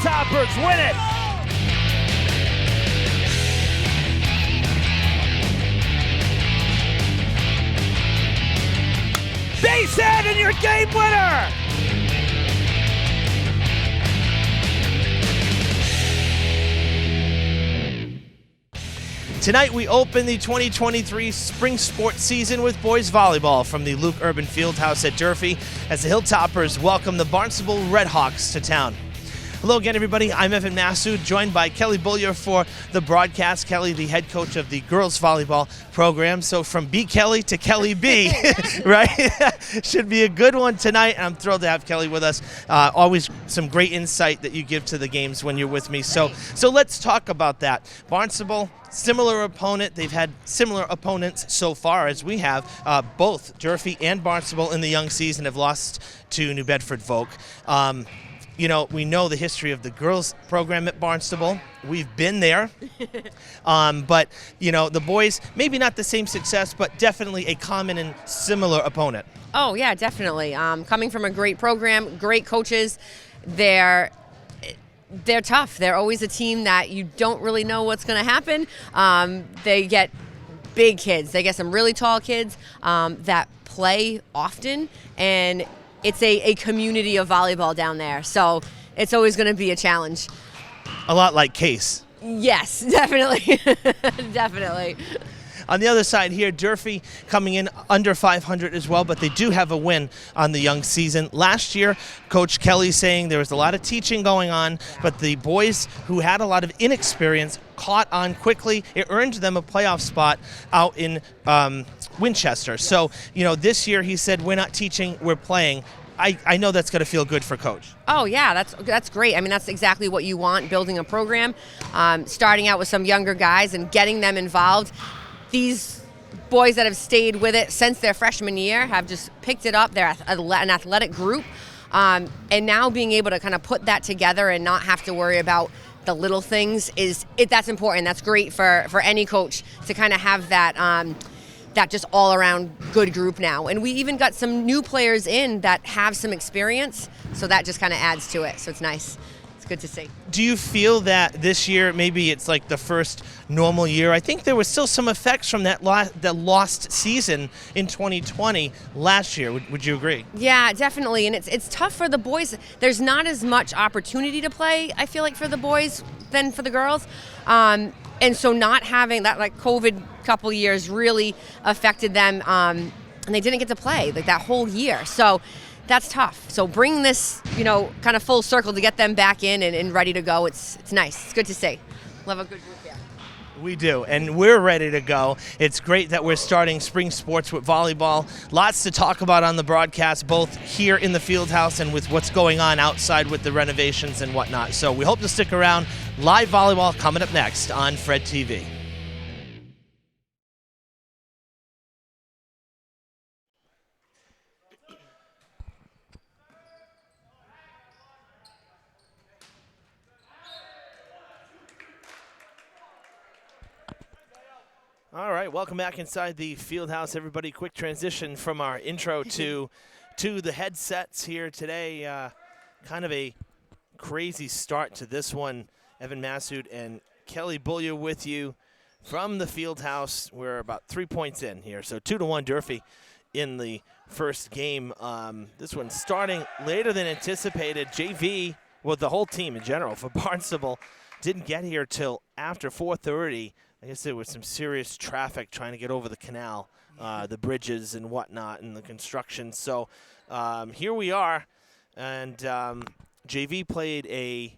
Hilltoppers win it. Base hit and your game winner. Tonight we open the 2023 spring sports season with boys volleyball from the Luke Urban Fieldhouse at Durfee as the Hilltoppers welcome the Barnstable Redhawks to town. Hello again, everybody. I'm Evan Massoud, joined by Kelly Bullier for the broadcast. Kelly, the head coach of the girls volleyball program. So from B. Kelly to Kelly B, right? Should be a good one tonight. I'm thrilled to have Kelly with us. Always some great insight that you give to the games when you're with me. So let's talk about that. Barnstable, similar opponent. They've had similar opponents so far as we have. Both Durfee and Barnstable in the young season have lost to New Bedford Vogue. You know, we know the history of the girls program at Barnstable. We've been there. But, you know, the boys, maybe not the same success, but definitely a common and similar opponent. Oh, yeah, definitely. Coming from a great program, great coaches, they're tough. They're always a team that you don't really know what's going to happen. They get big kids. They get some really tall kids that play often, and it's a community of volleyball down there, so it's always going to be a challenge. A lot like Case. Yes, definitely. Definitely. On the other side here, Durfee coming in under 500 as well, but they do have a win on the young season. Last year, Coach Kelly saying there was a lot of teaching going on, but the boys who had a lot of inexperience caught on quickly. It earned them a playoff spot out in Winchester. So, you know, this year he said, we're not teaching, we're playing. I know that's going to feel good for Coach. Oh, yeah, that's great. I mean, that's exactly what you want, building a program, starting out with some younger guys and getting them involved. These boys that have stayed with it since their freshman year have just picked it up. They're an athletic group. And now being able to kind of put that together and not have to worry about the little things that's important. That's great for any coach to kind of have that that just all-around good group now. And we even got some new players in that have some experience, so that just kind of adds to it. So it's nice. It's good to see. Do you feel that this year, maybe it's like the first normal year? I think there was still some effects from that the lost season in 2020 last year. Would you agree? Yeah, definitely. And it's tough for the boys. There's not as much opportunity to play, I feel like, for the boys than for the girls. And so not having that, like, COVID couple years really affected them, and they didn't get to play like that whole year. So that's tough. So bringing this, you know, kind of full circle to get them back in and ready to go, it's nice. It's good to see. Love a good group here. We do, and we're ready to go. It's great that we're starting spring sports with volleyball. Lots to talk about on the broadcast, both here in the field house and with what's going on outside with the renovations and whatnot. So we hope to stick around. Live volleyball coming up next on Fred TV. All right, welcome back inside the field house, everybody. Quick transition from our intro to the headsets here today. Kind of a crazy start to this one. Evan Massoud and Kelly Bullier with you from the field house. We're about 3 points in here, so 2-1 Durfee in the first game. This one starting later than anticipated. JV, well, the whole team in general for Barnstable didn't get here till after 4:30. I guess there was some serious traffic trying to get over the canal, the bridges and whatnot, and the construction. So here we are, and JV played an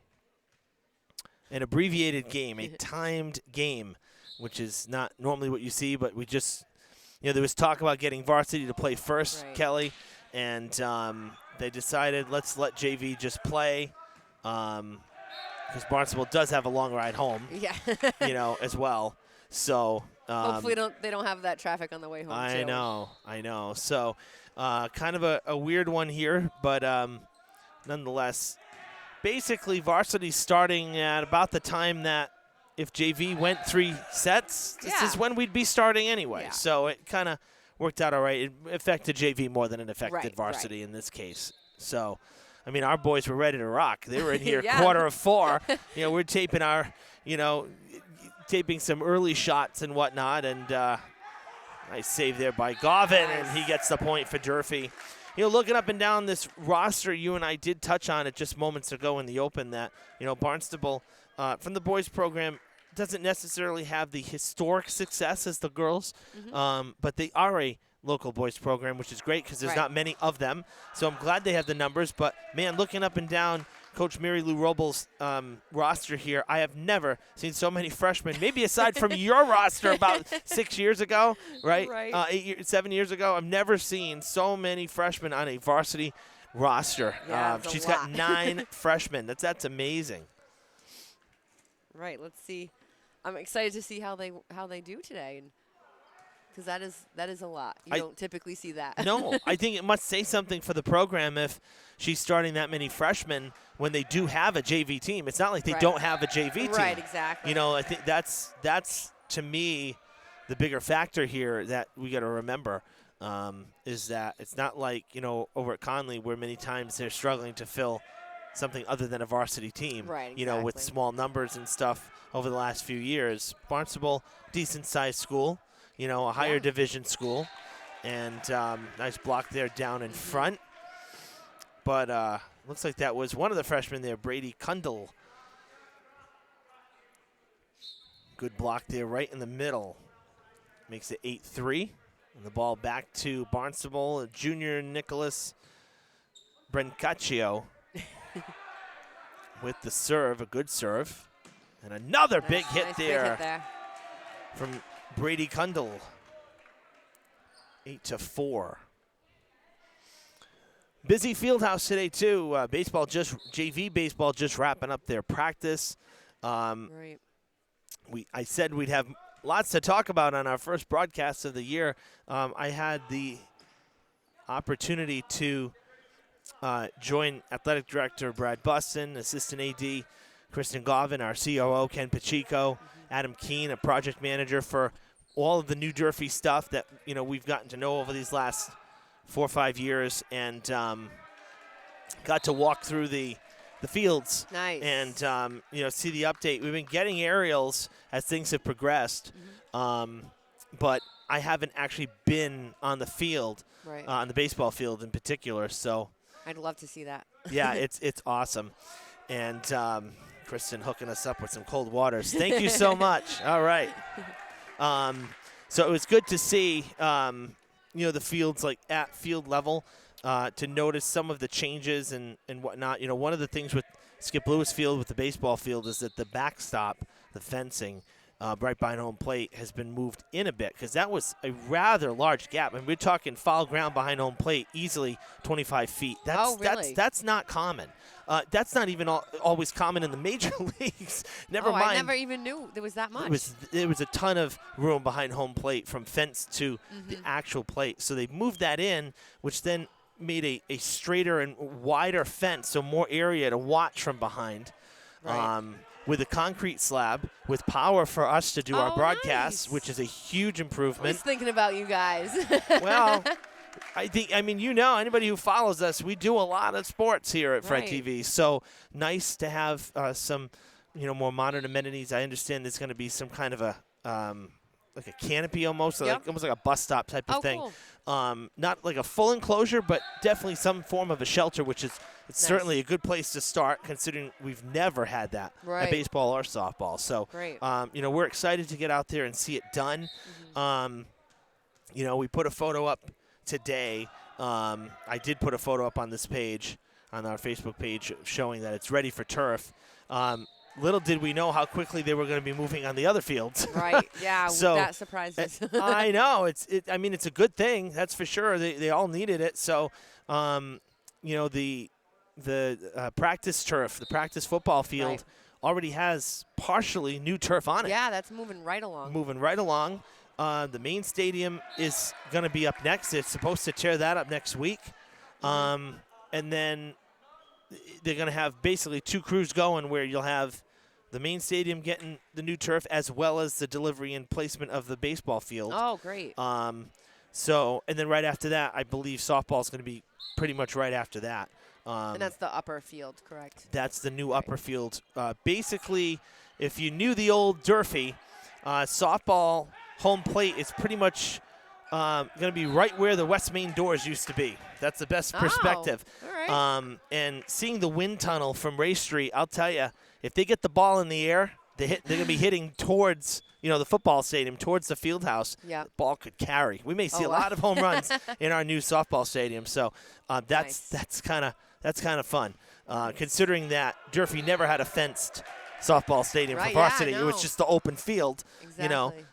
abbreviated game, a timed game, which is not normally what you see, but we just, you know, there was talk about getting varsity to play first, right, Kelly, and they decided let's let JV just play. Because Barnstable does have a long ride home, yeah, you know, as well. So hopefully they don't have that traffic on the way home. I know. So kind of a weird one here, but nonetheless, basically varsity starting at about the time that if JV went 3 sets, this is when we'd be starting anyway. Yeah. So it kind of worked out all right. It affected JV more than it affected varsity in this case. So I mean, our boys were ready to rock. They were in here Yeah. quarter of 4. We're taping taping some early shots and whatnot, and nice save there by Govin, and he gets the point for Durfee. Looking up and down this roster, you and I did touch on it just moments ago in the open that, Barnstable, from the boys program, doesn't necessarily have the historic success as the girls, but they are a local boys program, which is great because there's not many of them. So I'm glad they have the numbers. But, man, looking up and down Coach Mary Lou Robles' roster here, I have never seen so many freshmen, maybe aside from your roster about 6 years ago, right? 7 years ago. I've never seen so many freshmen on a varsity roster. Yeah, she's got 9 freshmen. That's amazing. Right. Let's see. I'm excited to see how they do today, because that is a lot. You don't typically see that. No, I think it must say something for the program if she's starting that many freshmen when they do have a JV team. It's not like they don't have a JV team. Right, exactly. I think that's to me the bigger factor here that we got to remember is that it's not like, over at Conley where many times they're struggling to fill something other than a varsity team, right, exactly. With small numbers and stuff over the last few years. Barnstable, decent-sized school, a higher division school, and nice block there down in front. But looks like that was one of the freshmen there, Brady Kundle. Good block there right in the middle. Makes it 8-3. And the ball back to Barnstable, junior Nicholas Brancaccio with the serve, a good serve. And another big hit there from Brady Kundle. 8-4. Busy field house today too. JV baseball just wrapping up their practice. Right. I said we'd have lots to talk about on our first broadcast of the year. I had the opportunity to join Athletic Director Brad Buston, Assistant AD Kristen Govin, our COO Ken Pacheco, Adam Keene, a project manager for all of the new Durfee stuff that we've gotten to know over these last 4 or 5 years, and got to walk through the fields. Nice. And see the update. We've been getting aerials as things have progressed, but I haven't actually been on the field, on the baseball field in particular. So I'd love to see that. Yeah, it's awesome. And Kristen hooking us up with some cold waters. Thank you so much. All right. So it was good to see, the fields like at field level, to notice some of the changes and whatnot. One of the things with Skip Lewis Field with the baseball field is that the backstop, the fencing, right behind home plate has been moved in a bit because that was a rather large gap. And we're talking foul ground behind home plate, easily 25 feet. That's not common. That's not even always common in the major leagues. Never mind. I never even knew there was that much. There was a ton of room behind home plate from fence to the actual plate. So they moved that in, which then made a straighter and wider fence, so more area to watch from behind. Right. With a concrete slab, with power for us to do our broadcasts, nice. Which is a huge improvement. I was thinking about you guys. Well, anybody who follows us, we do a lot of sports here at Fred TV. So nice to have some, more modern amenities. I understand there's going to be some kind of a like a canopy almost, almost like a bus stop type of thing. Cool. Not like a full enclosure, but definitely some form of a shelter, which is certainly a good place to start, considering we've never had that at baseball or softball. So, we're excited to get out there and see it done. We put a photo up today. I did put a photo up on this page, on our Facebook page, showing that it's ready for turf. Little did we know how quickly they were going to be moving on the other fields. Right. Yeah. So, that surprised us. I know. It's a good thing. That's for sure. They all needed it. So, the practice turf, the practice football field, already has partially new turf on it. Yeah, that's moving right along. The main stadium is going to be up next. They're supposed to tear that up next week. And then they're going to have basically 2 crews going where you'll have the main stadium getting the new turf as well as the delivery and placement of the baseball field. Oh, great. And then right after that, I believe softball is going to be pretty much right after that. And that's the upper field, correct? That's the new upper field. Basically, if you knew the old Durfee, softball home plate is pretty much going to be right where the West Main doors used to be. That's the best perspective. All right. And seeing the wind tunnel from Ray Street, I'll tell you, if they get the ball in the air, they're going to be hitting towards the football stadium, towards the field house. Yeah. Ball could carry. We may see a lot of home runs in our new softball stadium. So that's kind of fun, considering that Durfee never had a fenced softball stadium for varsity. Yeah, It was just the open field. Exactly.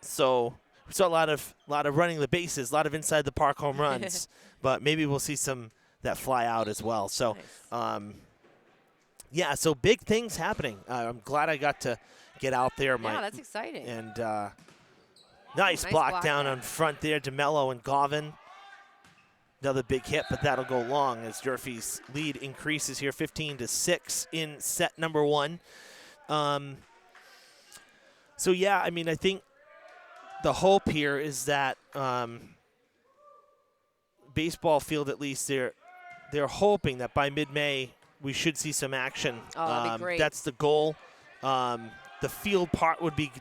So we saw a lot of running the bases, a lot of inside the park home runs, but maybe we'll see some that fly out as well. So, nice. So big things happening. I'm glad I got to get out there. Yeah, that's exciting. And nice block down on front there, DeMello and Govin. Another big hit, but that'll go long as Durfee's lead increases here, 15-6 in set number 1. I think the hope here is that baseball field, at least, they're hoping that by mid-May we should see some action. Oh, that'd be great. That's the goal. The field part would be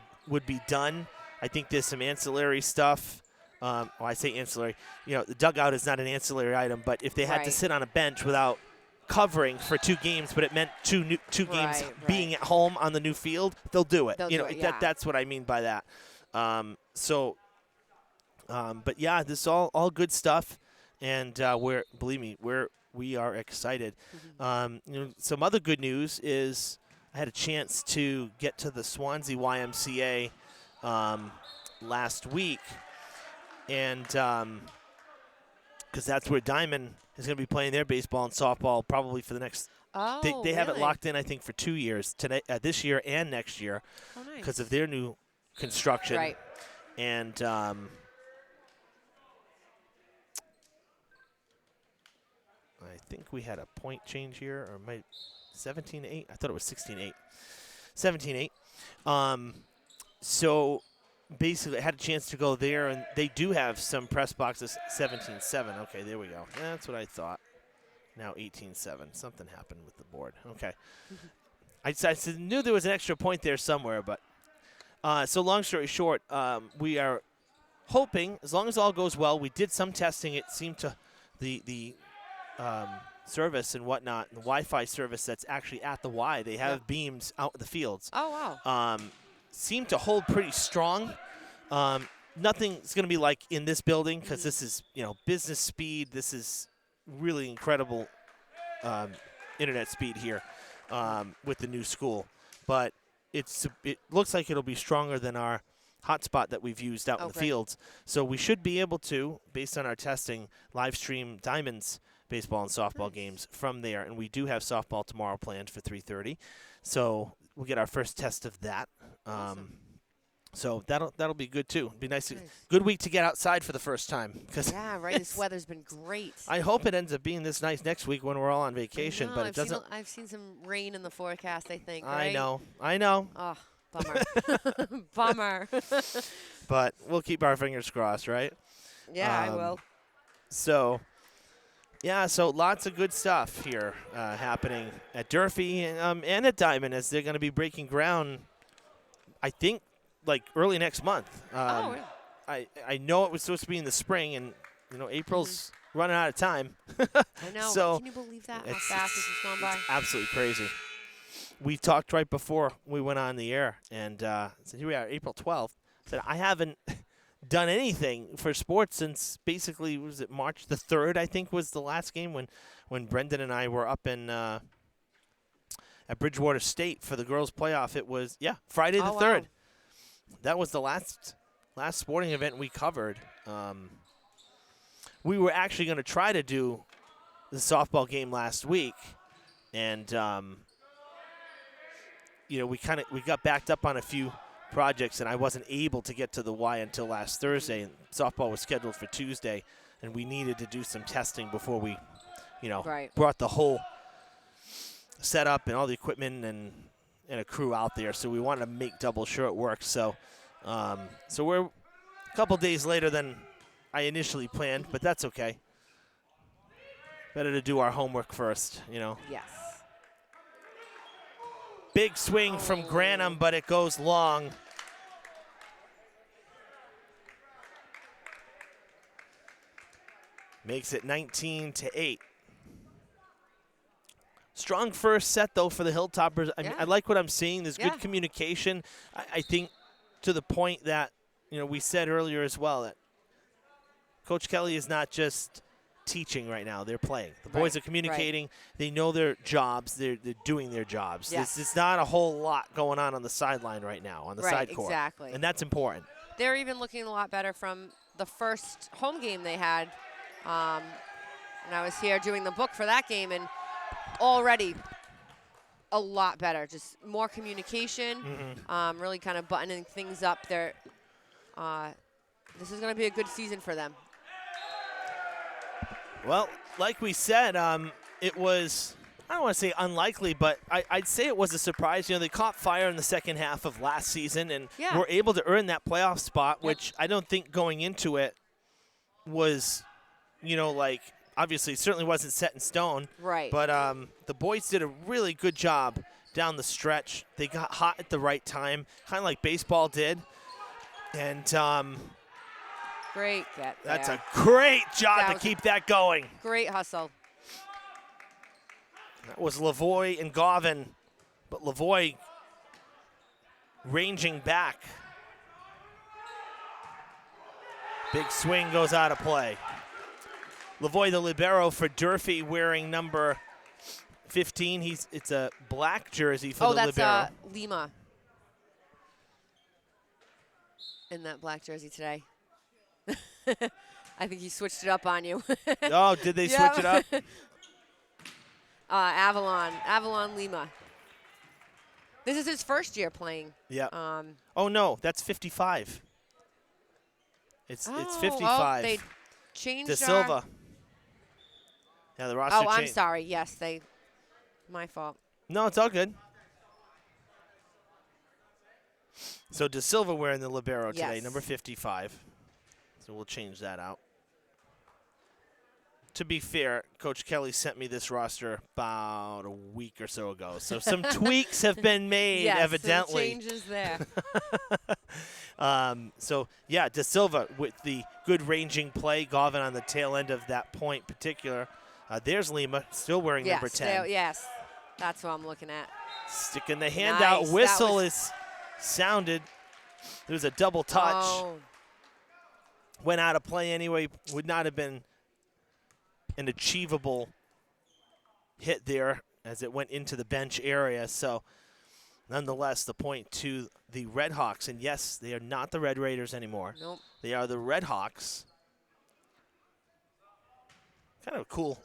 done. I think there's some ancillary stuff. I say ancillary. The dugout is not an ancillary item, but if they had to sit on a bench without covering for 2 games, but it meant two games being at home on the new field, they'll do it. That's what I mean by that. But yeah, this is all good stuff, and we are excited. Mm-hmm. Some other good news is I had a chance to get to the Swansea YMCA last week, and because that's where Diamond is going to be playing their baseball and softball probably for the next. They have it locked in, I think, for 2 years this year and next year, because of their new construction. Right. And I think we had a point change here, or 17-8. I thought it was 16-8. 17-8. So basically, I had a chance to go there, and they do have some press boxes. 17-7. Okay, there we go. That's what I thought. Now 18-7. Something happened with the board. Okay. I knew there was an extra point there somewhere, but so long story short, we are hoping, as long as all goes well, we did some testing. It seemed to the service and whatnot, the Wi-Fi service that's actually at the Y. They have beams out in the fields. Oh, wow. Seem to hold pretty strong. Nothing's going to be like in this building because this is, business speed. This is really incredible internet speed here with the new school. But it looks like it'll be stronger than our hotspot that we've used out in the fields. So we should be able to, based on our testing, live stream Diamond's baseball and softball games from there. And we do have softball tomorrow planned for 3:30. So we'll get our first test of that. Awesome. So that'll be good too. It'll be nice. Good week to get outside for the first time. Yeah, right. This weather's been great. I hope it ends up being this nice next week when we're all on vacation. But it doesn't. I've seen some rain in the forecast, I think. Right? I know. Oh, bummer. Bummer. But we'll keep our fingers crossed, right? Yeah, I will. So lots of good stuff here happening at Durfee and at Diamond as they're going to be breaking ground, I think, like early next month. Yeah. I know it was supposed to be in the spring, and April's running out of time. I know. So can you believe that? How fast this has gone by? It's absolutely crazy. We talked right before we went on the air, and said here we are, April 12th. Said I haven't done anything for sports since basically, was it March the 3rd, I think was the last game when Brendan and I were up in at Bridgewater State for the girls playoff. It was, Friday the 3rd. Wow. That was the last sporting event we covered. We were actually going to try to do the softball game last week, and we got backed up on a few projects, and I wasn't able to get to the Y until last Thursday. And softball was scheduled for Tuesday, and we needed to do some testing before we, brought the whole setup and all the equipment and a crew out there. So we wanted to make double sure it worked. So, we're a couple days later than I initially planned, but that's okay. Better to do our homework first, you know. Yes. Big swing from Granum, but it goes long. Makes it 19-8. Strong first set, though, for the Hilltoppers. I mean, I like what I'm seeing. There's good communication. I think to the point that, you know, we said earlier as well that Coach Kelly is not just teaching right now. They're playing. The boys are communicating. They know their jobs. They're doing their jobs. Yes. This is not a whole lot going on the sideline right now, on the side court. Exactly. And that's important. They're even looking a lot better from the first home game they had. And I was here doing the book for that game, and already a lot better. Just more communication, really kind of buttoning things up. This is going to be a good season for them. Well, like we said, it was, I don't want to say unlikely, but I'd say it was a surprise. You know, they caught fire in the second half of last season and were able to earn that playoff spot, which I don't think going into it was, you know, like, obviously certainly wasn't set in stone. Right. But the boys did a really good job down the stretch. They got hot at the right time, kind of like baseball did. And great get there. That's a great job to keep that going. Great hustle. That was Lavoie and Govan, but Lavoie ranging back. Big swing goes out of play. Lavoie, the libero for Durfee, wearing number 15. It's a black jersey for the libero. That's Lima in that black jersey today. I think he switched it up on you. Oh, did they switch it up? Avalon Lima. This is his first year playing. Yeah. Oh no, that's 55. It's 55. Oh, they changed De Silva. Yeah, the roster changed. I'm sorry. Yes, my fault. No, it's all good. So De Silva wearing the libero today, number 55. So we'll change that out. To be fair, Coach Kelly sent me this roster about a week or so ago. So some tweaks have been made, evidently. Some changes there. So, yeah, De Silva with the good ranging play. Govan on the tail end of that point particular. There's Lima, still wearing number 10. Yes, that's what I'm looking at. Sticking the hand out. Whistle is sounded. There was a double touch. Oh. Went out of play anyway. Would not have been an achievable hit there as it went into the bench area. So, nonetheless, the point to the Red Hawks. And, yes, they are not the Red Raiders anymore. Nope. They are the Red Hawks. Kind of a cool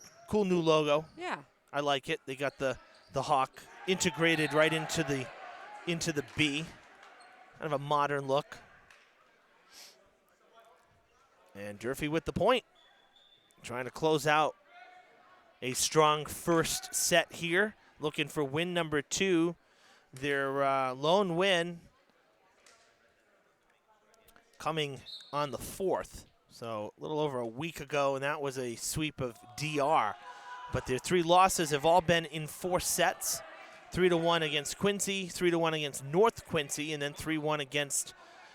new logo. Yeah. I like it. They got the hawk integrated right into the B. Kind of a modern look. And Durfee with the point. Trying to close out a strong first set here. Looking for win number 2. Their lone win coming on the 4th. So a little over a week ago, and that was a sweep of DR. But their 3 losses have all been in 4 sets. 3-1 against Quincy, 3-1 against North Quincy, and then 3-1 against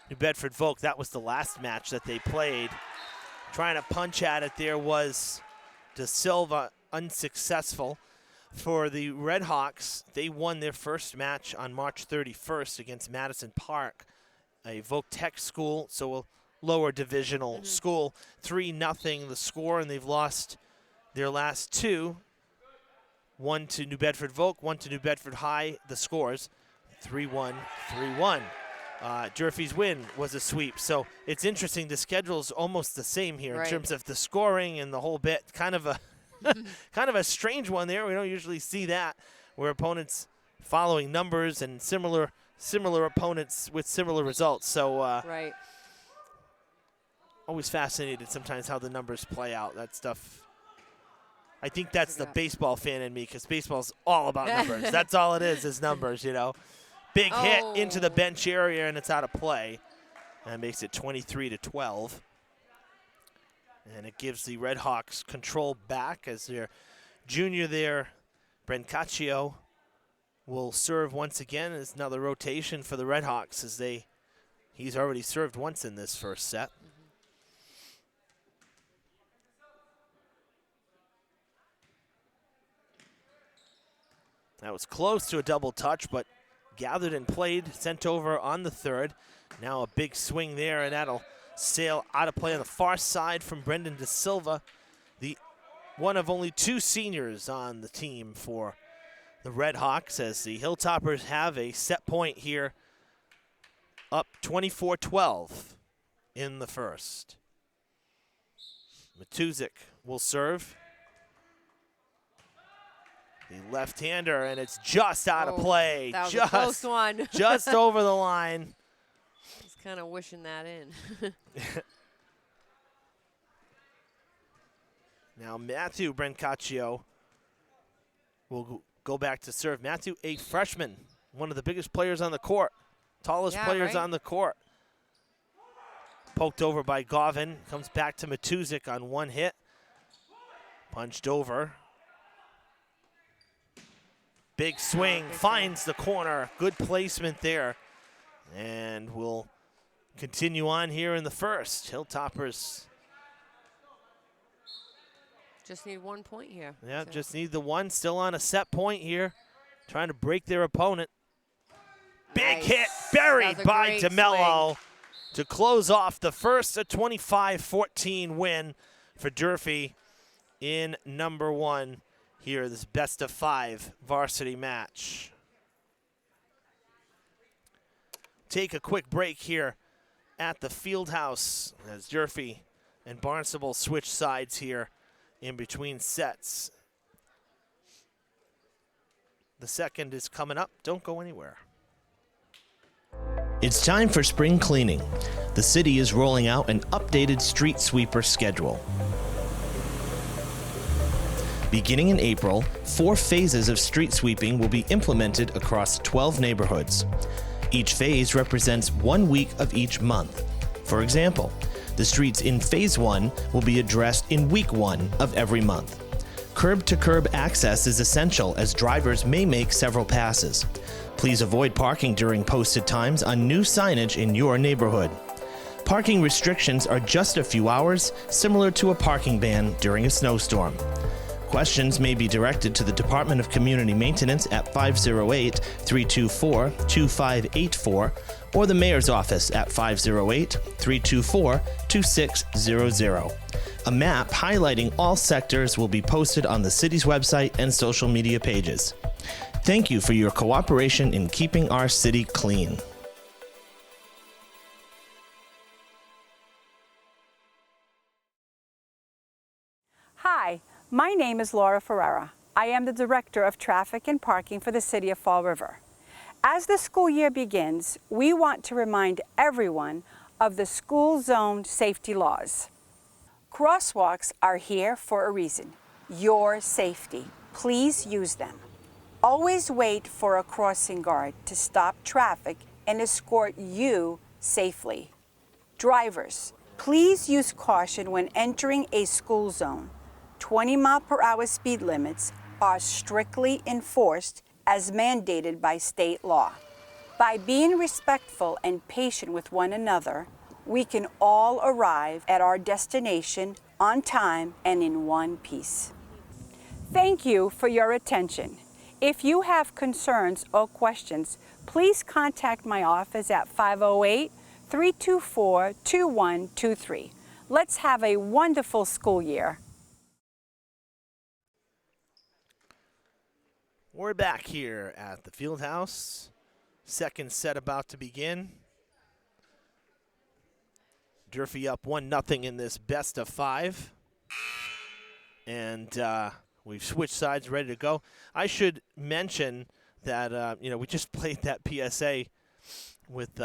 New Bedford Volk. That was the last match that they played. Trying to punch at it there was De Silva, unsuccessful. For the Red Hawks, they won their first match on March 31st against Madison Park, a Volk Tech school, so a lower divisional school. 3-0 the score, and they've lost their last 2. One to New Bedford Volk, one to New Bedford High, the scores. 3-1, 3-1. Durfee's win was a sweep. So it's interesting. The schedule's almost the same here in terms of the scoring and the whole bit. Kind of a kind of a strange one there. We don't usually see that, where opponents following numbers and similar opponents with similar results. So always fascinated sometimes how the numbers play out. That stuff. I think that's the baseball fan in me, because baseball's all about numbers. That's all it is numbers, you know. Big hit into the bench area, and it's out of play. That makes it 23-12. And it gives the Red Hawks control back as their junior there, Brancaccio, will serve once again. It's another rotation for the Red Hawks as he's already served once in this first set. That was close to a double touch, but gathered and played, sent over on the third. Now a big swing there, and that'll sail out of play on the far side from Brendan De Silva, the one of only 2 seniors on the team for the Red Hawks, as the Hilltoppers have a set point here, up 24-12 in the first. Matuzik will serve. The left-hander, and it's just out of play. That was just, a close one. Just over the line. He's kind of wishing that in. Now Matthew Brancaccio will go back to serve. Matthew, a freshman, one of the biggest players on the court, tallest players on the court. Poked over by Govin, comes back to Matuzik on one hit. Punched over. Big swing, finds the corner. Good placement there. And we'll continue on here in the first. Hilltoppers just need 1 point here. Yeah, just need the one. Still on a set point here. Trying to break their opponent. Big hit buried by DeMello to close off the first, a 25-14 win for Durfee in number 1 here, this best-of-5 varsity match. Take a quick break here at the Fieldhouse as Durfee and Barnstable switch sides here in between sets. The second is coming up. Don't go anywhere. It's time for spring cleaning. The city is rolling out an updated street sweeper schedule. Beginning in April, 4 phases of street sweeping will be implemented across 12 neighborhoods. Each phase represents 1 week of each month. For example, the streets in Phase 1 will be addressed in Week 1 of every month. Curb-to-curb access is essential as drivers may make several passes. Please avoid parking during posted times on new signage in your neighborhood. Parking restrictions are just a few hours, similar to a parking ban during a snowstorm. Questions may be directed to the Department of Community Maintenance at 508-324-2584 or the Mayor's Office at 508-324-2600. A map highlighting all sectors will be posted on the city's website and social media pages. Thank you for your cooperation in keeping our city clean. Hi, my name is Laura Ferreira. I am the Director of Traffic and Parking for the City of Fall River. As the school year begins, we want to remind everyone of the school zone safety laws. Crosswalks are here for a reason, your safety. Please use them. Always wait for a crossing guard to stop traffic and escort you safely. Drivers, please use caution when entering a school zone. 20-mile-per-hour speed limits are strictly enforced as mandated by state law. By being respectful and patient with one another, we can all arrive at our destination on time and in one piece. Thank you for your attention. If you have concerns or questions, please contact my office at 508-324-2123. Let's have a wonderful school year. We're back here at the Fieldhouse. Second set about to begin. Durfee up 1-0 in this best-of-5. And we've switched sides, ready to go. I should mention that, we just played that PSA with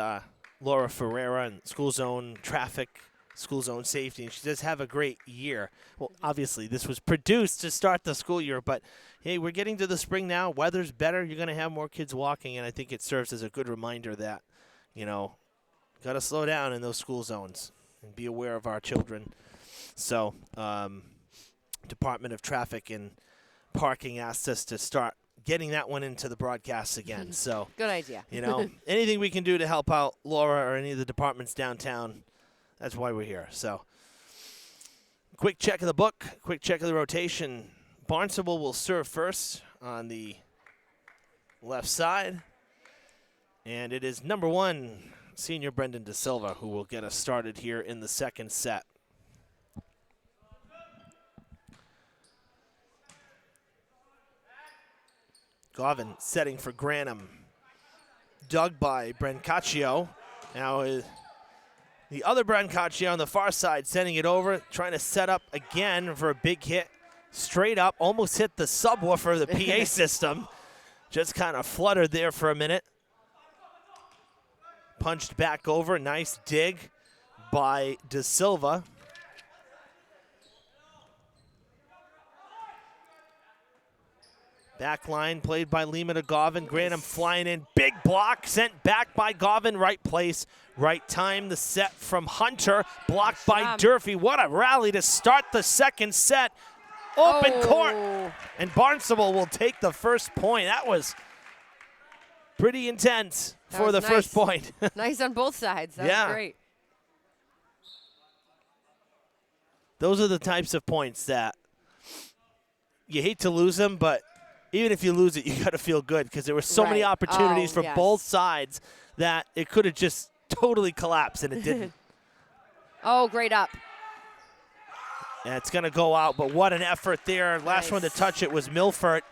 Laura Ferreira and school zone traffic, school zone safety, and she does have a great year. Well, obviously, this was produced to start the school year, but, hey, we're getting to the spring now. Weather's better. You're going to have more kids walking, and I think it serves as a good reminder that, got to slow down in those school zones and be aware of our children. So Department of Traffic and Parking asked us to start getting that one into the broadcasts again. So Good idea. you know, anything we can do to help out Laura or any of the departments downtown, that's why we're here. So quick check of the book, quick check of the rotation. Barnstable will serve first on the left side. And it is number 1, senior Brendan De Silva, who will get us started here in the second set. Govin setting for Granum. Dug by Brancaccio. Now the other Brancaccio on the far side sending it over, trying to set up again for a big hit. Straight up, almost hit the subwoofer of the PA system. Just kind of fluttered there for a minute. Punched back over, nice dig by De Silva. Back line played by Lima to Govin. Granum flying in. Big block sent back by Govin. Right place, right time. The set from Hunter. Blocked by Durfee. What a rally to start the second set. Open court. And Barnstable will take the first point. That was pretty intense for the first point. Nice on both sides. That was great. Those are the types of points that you hate to lose them, but even if you lose it, you got to feel good because there were so many opportunities for both sides that it could have just totally collapsed, and it didn't. Great up. And it's going to go out, but what an effort there. Last one to touch it was Milford,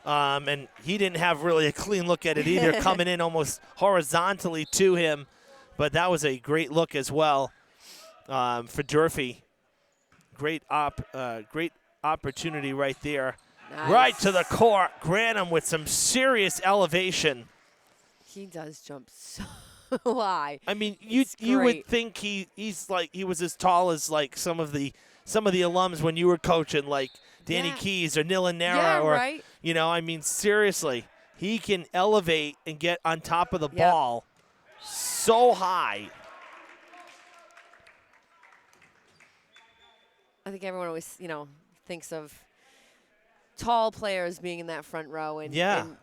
and he didn't have really a clean look at it either, coming in almost horizontally to him. But that was a great look as well for Durfee. Great opportunity right there. Nice. Right to the court. Granum with some serious elevation. He does jump so high. I mean, you would think he was as tall as like some of the alums when you were coaching, like Danny Keys or Nilanera you know, I mean, seriously, he can elevate and get on top of the ball so high. I think everyone always, thinks of tall players being in that front row,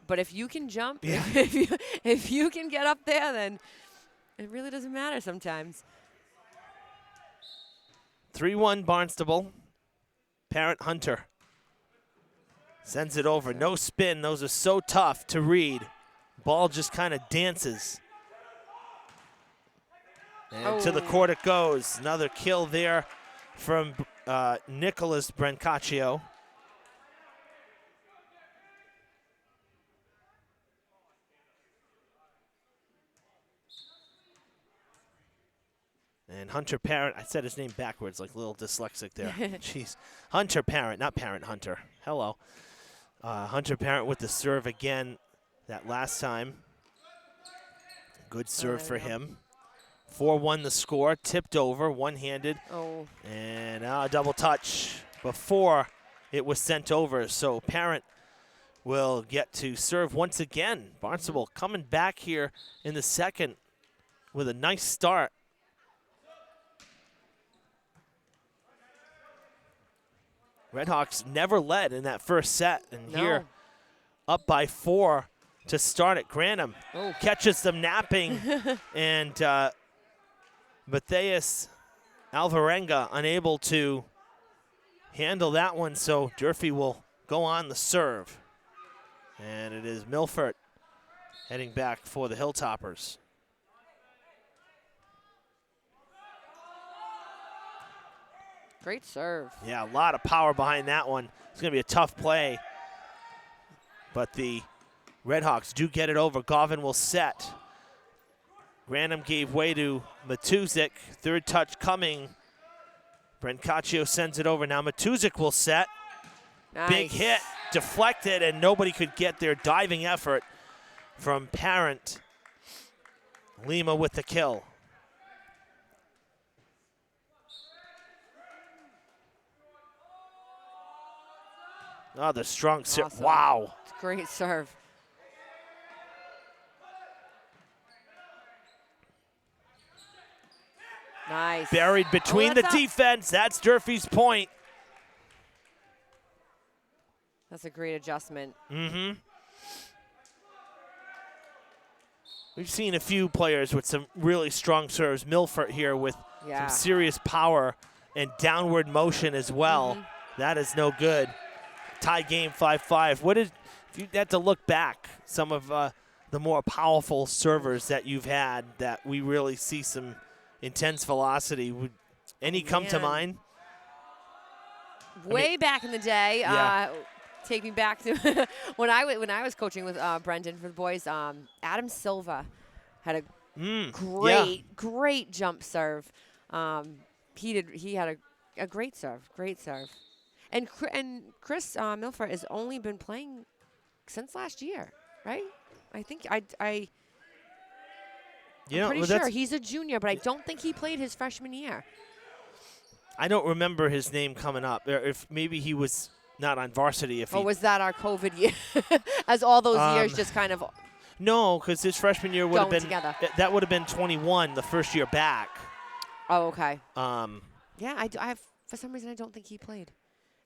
but if you can jump, if you can get up there, then it really doesn't matter sometimes. 3-1 Barnstable. Parent Hunter sends it over. No spin. Those are so tough to read. Ball just kind of dances. And to the court it goes. Another kill there from Nicholas Brancaccio. And Hunter Parent, I said his name backwards, like a little dyslexic there. Jeez. Hunter Parent, not Parent Hunter. Hello. Hunter Parent with the serve again that last time. Good serve for him. 4-1 the score, tipped over, one-handed. And a double touch before it was sent over. So Parent will get to serve once again. Barnstable coming back here in the second with a nice start. Redhawks never led in that first set, and here up by 4 to start it. Granum catches them napping, and Matthias Alvarenga unable to handle that one, so Durfee will go on the serve. And it is Milford heading back for the Hilltoppers. Great serve. Yeah, a lot of power behind that one. It's going to be a tough play. But the Redhawks do get it over. Govin will set. Granum gave way to Matuzik. Third touch coming. Brancaccio sends it over. Now Matuzik will set. Nice. Big hit. Deflected, and nobody could get their diving effort from Parent. Lima with the kill. Oh, the strong serve. Awesome. Wow. Great serve. Nice. Buried between the that's up. defense. That's Durfee's point. That's a great adjustment. Mm-hmm. We've seen a few players with some really strong serves. Milford here with some serious power and downward motion as well. That is no good. Tie game 5-5. If you had to look back, some of the more powerful servers that you've had that we really see some intense velocity, would any come to mind? Way back in the day, take me back to when I was coaching with Brendan for the boys. Adam Silva had a great jump serve. He had a great serve, And Chris Milford has only been playing since last year, right? I think I'm pretty sure he's a junior, but I don't think he played his freshman year. I don't remember his name coming up. If maybe he was not on varsity. Or was that our COVID year? As all those years just kind of no, because his freshman year would have been together. That would have been 21, the first year back. Oh, okay. Yeah, I for some reason I don't think he played.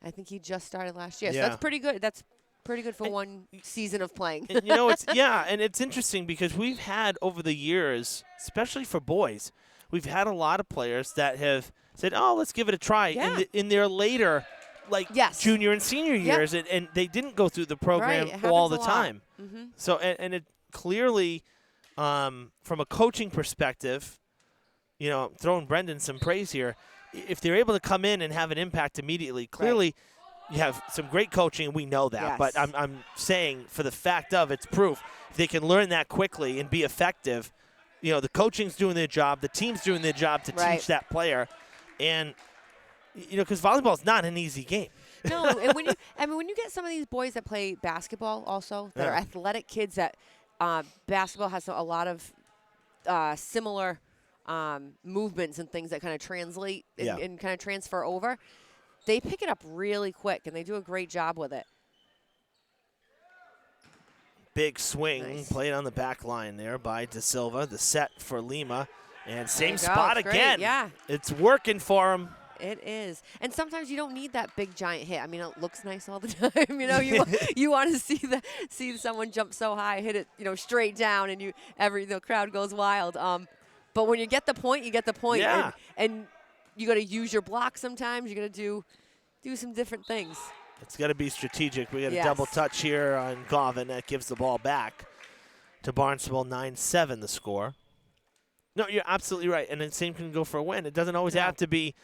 I think he just started last year. So that's pretty good. That's pretty good for one season of playing. And, and it's interesting because we've had over the years, especially for boys, we've had a lot of players that have said, "Oh, let's give it a try." Yeah. In their later, junior and senior years, and they didn't go through the program all the time. So, and it clearly, from a coaching perspective, throwing Brendan some praise here. If they're able to come in and have an impact immediately, clearly you have some great coaching, and we know that. Yes. But I'm saying for the fact of it's proof. If they can learn that quickly and be effective, the coaching's doing their job, the team's doing their job to teach that player. And, because volleyball is not an easy game. No, and when you get some of these boys that play basketball also, that are athletic kids that basketball has a lot of similar movements and things that kind of translate and kind of transfer over, they pick it up really quick, and they do a great job with it. Big swing played on the back line there by De Silva. The set for Lima. And same spot again. Yeah. It's working for him. It is. And sometimes you don't need that big giant hit. I mean, it looks nice all the time. You want to see someone jump so high, hit it, straight down, and the crowd goes wild. But when you get the point, you get the point. Yeah. And you got to use your block sometimes. You got to do some different things. It's got to be strategic. We got a double touch here on Govan that gives the ball back to Barnstable. 9-7 the score. No, you're absolutely right. And the same can go for a win. It doesn't always have to be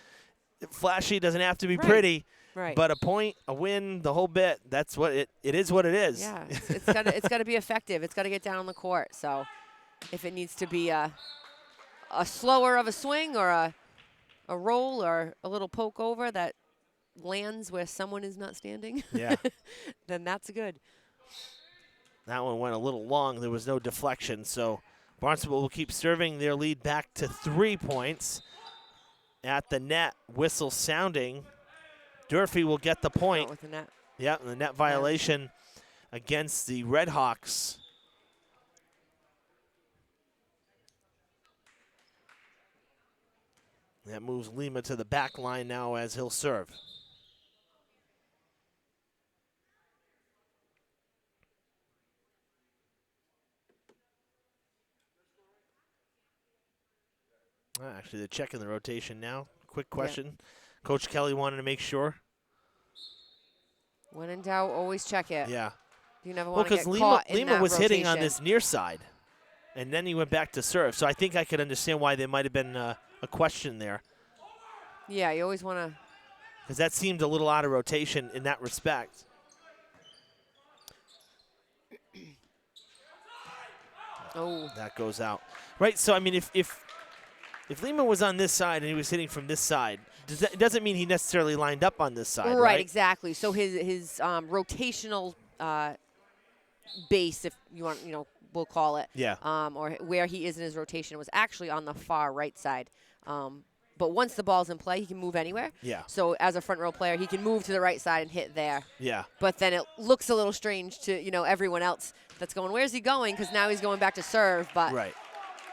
flashy. It doesn't have to be pretty. Right. But a point, a win, the whole bit, that's what it is what it is. Yeah. It's got to be effective. It's got to get down on the court. So if it needs to be a slower of a swing or a roll or a little poke over that lands where someone is not standing, then that's good. That one went a little long. There was no deflection, so Barnstable will keep serving their lead back to 3 points. At the net, whistle sounding. Durfee will get the point. With the net. Yeah, the net violation against the Redhawks. That moves Lima to the back line now as he'll serve. Actually, they're checking the rotation now. Quick question. Coach Kelly wanted to make sure. When in doubt, always check it. Yeah. You never want to get caught in Lima that was hitting on rotation. this near side, and then he went back to serve. So I think I could understand why there might have been a question there. Yeah, you always want to. Because that seemed a little out of rotation in that respect. Oh. That goes out. Right, so I mean, if Lima was on this side and he was hitting from this side, it doesn't mean he necessarily lined up on this side, right? Exactly. So his rotational base, if you want, we'll call it, or where he is in his rotation, was actually on the far right side. But once the ball's in play, he can move anywhere. Yeah. So as a front row player, he can move to the right side and hit there. Yeah. But then it looks a little strange to everyone else that's going, where's he going? Because now he's going back to serve. But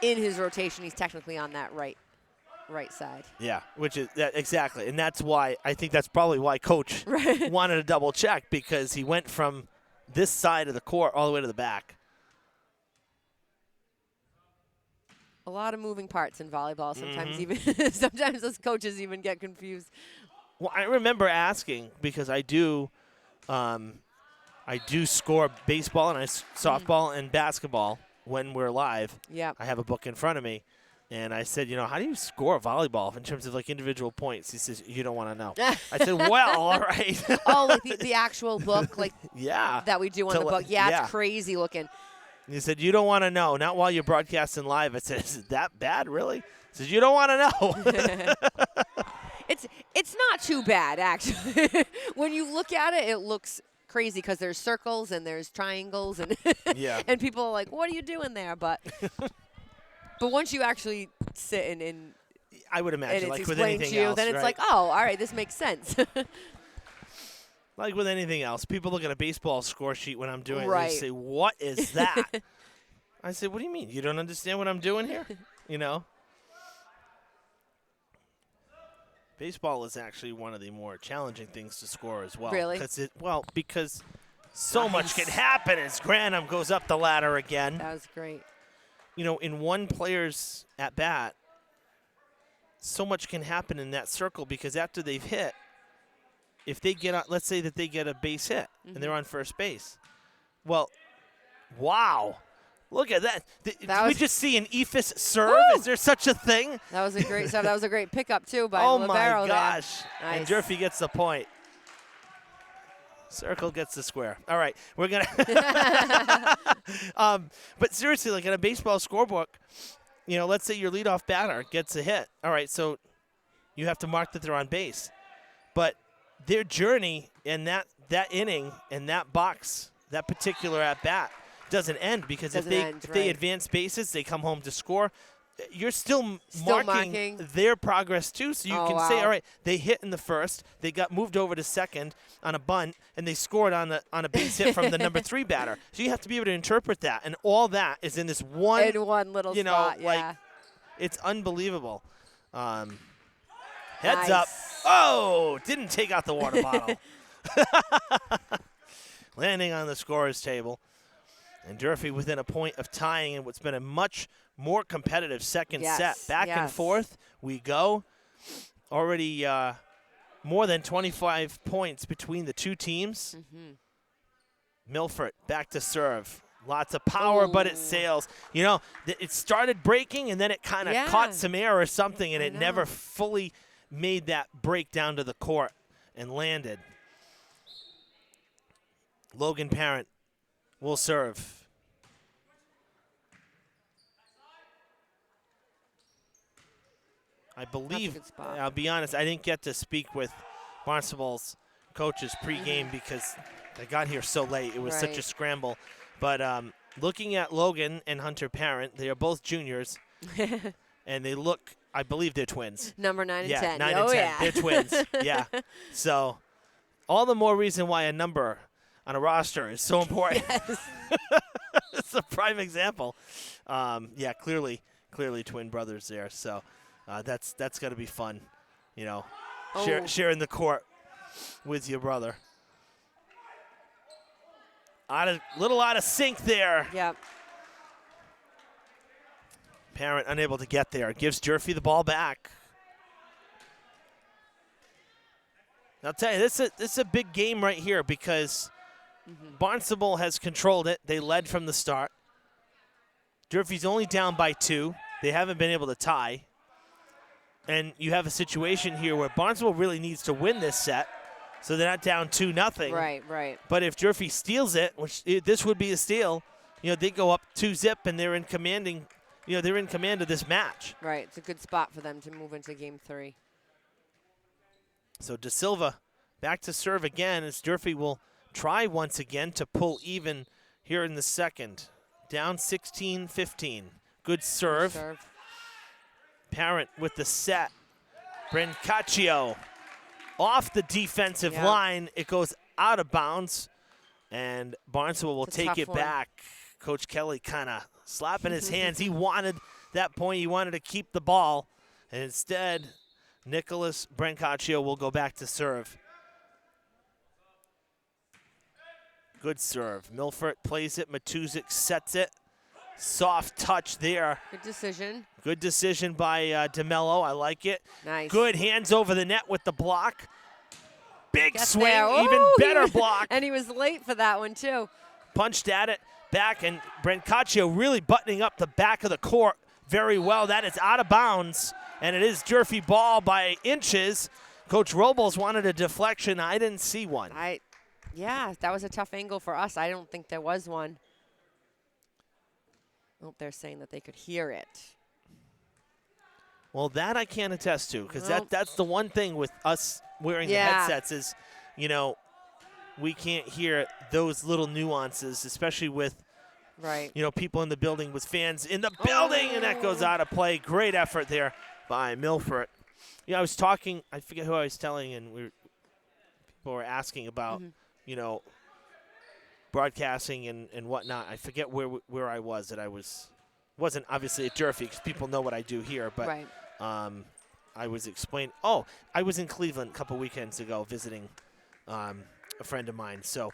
in his rotation, he's technically on that right. right side. Yeah, which is exactly. And that's why, I think that's probably why Coach wanted to double check, because he went from this side of the court all the way to the back. A lot of moving parts in volleyball. Sometimes even sometimes us coaches even get confused. Well, I remember asking, because I do score baseball and softball and basketball when we're live. Yeah. I have a book in front of me, and I said, how do you score volleyball in terms of like individual points? He says, you don't want to know. I said, well, all right. Oh, like the actual book, like yeah, that we do on the book. Yeah, it's crazy looking. And he said, you don't want to know, not while you're broadcasting live. I said, is it that bad, really? He says, you don't want to know. It's not too bad, actually. When you look at it, it looks crazy because there's circles and there's triangles and and people are like, what are you doing there? But once you actually sit and I would imagine, and like it's with explained anything to you, else, then it's right? like, oh, all right, this makes sense. Like with anything else, people look at a baseball score sheet when I'm doing it and Right. they say, what is that? I say, what do you mean? You don't understand what I'm doing here? Baseball is actually one of the more challenging things to score as well. Really? Because so much can happen as Granham goes up the ladder again. That was great. In one player's at bat, so much can happen in that circle, because after they've hit, if they get, let's say that they get a base hit and they're on first base. Well, wow. Look at that. Did we just see an EFIS serve? Woo! Is there such a thing? That was a great stuff. That was a great pickup, too, by Oh, Libero my gosh. there. And Nice. Durfee gets the point. Circle gets the square. All right. We're going to – but seriously, like in a baseball scorebook, let's say your leadoff batter gets a hit. All right, so you have to mark that they're on base. But their journey in that inning and that box, that particular at-bat, doesn't end, because if they advance bases, they come home to score. You're still marking their progress too, so you can say, all right, they hit in the first, they got moved over to second on a bunt, and they scored on a base hit from the number 3 batter. So you have to be able to interpret that, and all that is in this one little spot. Like, it's unbelievable. Heads Nice. up. Oh, didn't take out the water bottle. Landing on the scorer's table. And Durfee within a point of tying in what's been a much more competitive second set. Back and forth we go. Already more than 25 points between the two teams. Milford back to serve. Lots of power, but it sails. It started breaking, and then it kind of caught some air or something, and it never fully made that break down to the court and landed. Logan Parent will serve. I believe, I'll be honest, I didn't get to speak with Barnstable's coaches pregame because I got here so late. It was such a scramble. But looking at Logan and Hunter Parent, they are both juniors, and they look, I believe they're twins. Number 9 and 10. 9 and 10. Yeah. They're twins. Yeah. So all the more reason why a number on a roster is so important. Yes. It's a prime example. Clearly twin brothers there. So that's got to be fun, sharing the court with your brother. Little out of sync there. Yep. Parent unable to get there. Gives Durfee the ball back. I'll tell you, this is a big game right here because Barnstable has controlled it. They led from the start. Durfee's only down by 2. They haven't been able to tie. And you have a situation here where Barnstable really needs to win this set, so they're not down 2-0. Right. But if Durfee steals it, which this would be a steal, they go up 2-0 and they're in command of this match. Right. It's a good spot for them to move into game 3. So De Silva back to serve again as Durfee will try once again to pull even here in the second. Down 16-15. Good serve. Parent with the set. Brancaccio off the defensive line. It goes out of bounds, and Barnstable will take it back. Coach Kelly kind of slapping his hands. He wanted that point. He wanted to keep the ball, And instead, Nicholas Brancaccio will go back to serve. Good serve. Milford plays it. Matuzik sets it. Soft touch there. Good decision. Good decision by DeMello. I like it. Nice. Good hands over the net with the block. Big Gets swing, there. even Ooh, better block. And he was late for that one, too. Punched at it, back, and Brancaccio really buttoning up the back of the court very well. That is out of bounds, and it is Durfee ball by inches. Coach Robles wanted a deflection. I didn't see one. Yeah, that was a tough angle for us. I don't think there was one. Oh, they're saying that they could hear it. Well, that I can't attest to, because Nope. that's the one thing with us wearing the headsets is, we can't hear those little nuances, especially with, Right. people in the building, with fans in the building, and that goes out of play. Great effort there by Milford. I was talking, I forget who I was telling, and people were asking about, broadcasting and whatnot. I forget where I was. That I wasn't obviously at Durfee, because people know what I do here, but Right. I was explaining. Oh, I was in Cleveland a couple weekends ago visiting a friend of mine. So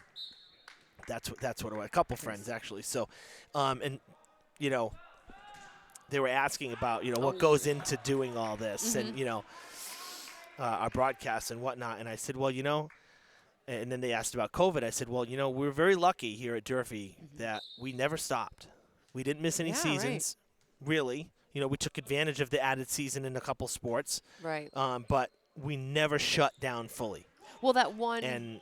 that's what it was. A couple friends actually. So, and they were asking about what goes into doing all this, and our broadcasts and whatnot. And I said, well, and then they asked about COVID. I said, well, we're very lucky here at Durfee that we never stopped. We didn't miss any seasons, really. We took advantage of the added season in a couple sports. Right. But we never shut down fully. Well, that one, And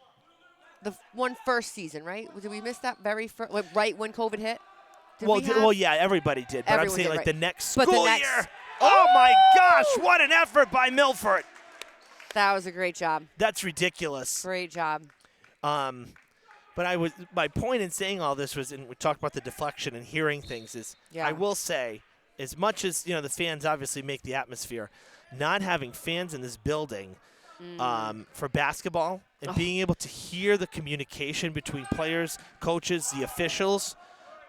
the one first season, right? Did we miss that very first, right when COVID hit? Did well, we have? yeah, everybody did. But I'm Everyone saying did, like right. the next But the school next- year. Oh, my gosh, what an effort by Milford. That was a great job. That's ridiculous. Great job. But my point in saying all this was, and we talked about the deflection and hearing things, is Yeah. I will say, as much as the fans obviously make the atmosphere, not having fans in this building for basketball and being able to hear the communication between players, coaches, the officials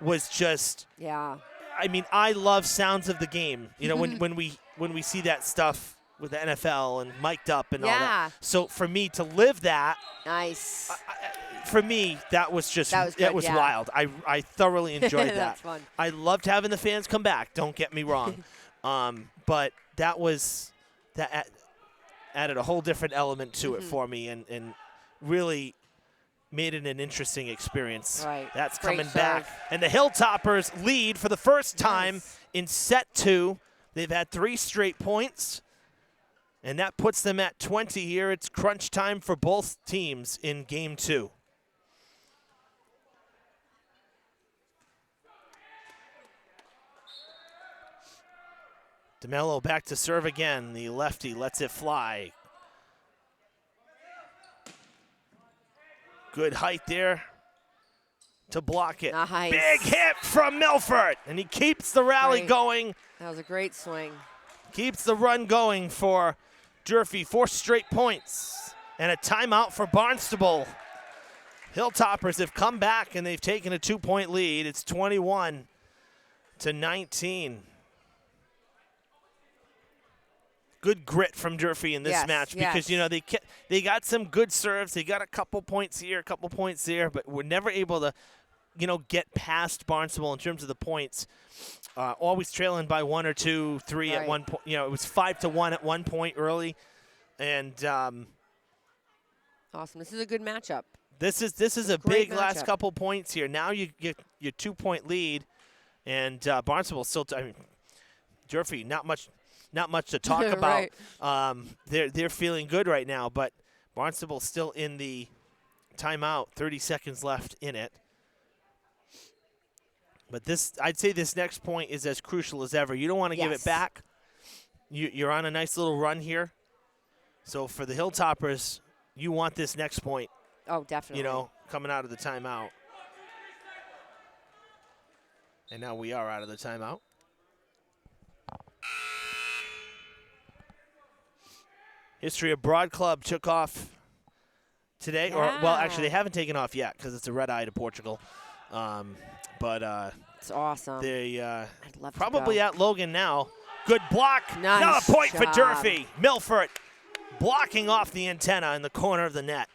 was just. Yeah. I mean, I love sounds of the game. When we see that stuff with the NFL and mic'd up and all Yeah. that. So for me to live that. Nice. For me, that was just That was good, yeah. wild. I thoroughly enjoyed that. That's fun. I loved having the fans come back. Don't get me wrong, but that added a whole different element to it for me, and really made it an interesting experience. Right. That's Great coming serve. back, and the Hilltoppers lead for the first time in set 2. They've had 3 straight points. And that puts them at 20 here. It's crunch time for both teams in game 2. DeMello back to serve again. The lefty lets it fly. Good height there to block it. Nice. Big hit from Milford. And he keeps the rally Great. going. That was a great swing. Keeps the run going for Durfee. 4 straight points and a timeout for Barnstable. Hilltoppers have come back and they've taken a 2-point lead. It's 21-19. Good grit from Durfee in this match because they got some good serves. They got a couple points here, a couple points there, but we're never able to get past Barnstable in terms of the points. Always trailing by 1 or 2, 3 at one point. It was 5-1 at one point early, and Awesome. This is a good matchup. this is a Great big last matchup. couple points here. Now you get your 2-point lead, and Barnstable still. Durfee not much to talk about. Right. They're feeling good right now, but Barnstable still in the timeout. 30 seconds left in it. But I'd say this next point is as crucial as ever. You don't want to give it back. You're on a nice little run here. So for the Hilltoppers, you want this next point. Oh, definitely. Coming out of the timeout. And now we are out of the timeout. History of Broad Club took off today. Actually, they haven't taken off yet because it's a red eye to Portugal. But it's awesome. they I'd love probably to go. at Logan now. Good block. Nice Another point for job. Durfee. Milford blocking off the antenna in the corner of the net.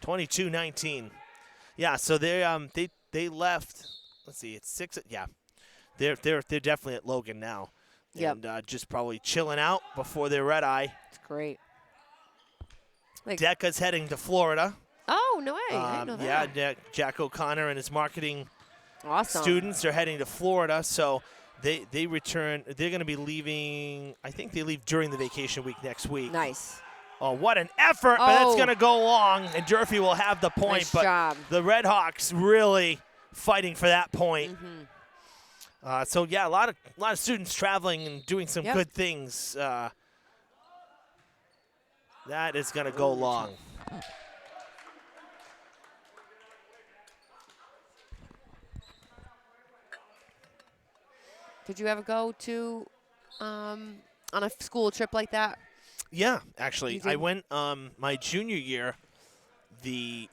22-19. Yeah, so they left. Let's see, it's 6. Yeah, they're definitely at Logan now. Yep. And just probably chilling out before their red eye. It's great. Like, Decca's heading to Florida. oh, no way. I didn't know Yeah, that. Jack O'Connor and his marketing Awesome. students are heading to Florida, so they return. They're going to be leaving. I think they leave during the vacation week next week. Nice. Oh, what an effort! But that's Oh. going to go long, and Durfee will have the point. Nice but job. the Red Hawks really fighting for that point. So yeah, a lot of students traveling and doing some Yep. good things. That is going to go long. Did you ever go to on a school trip like that? Yeah, actually, You I did? went my junior year. The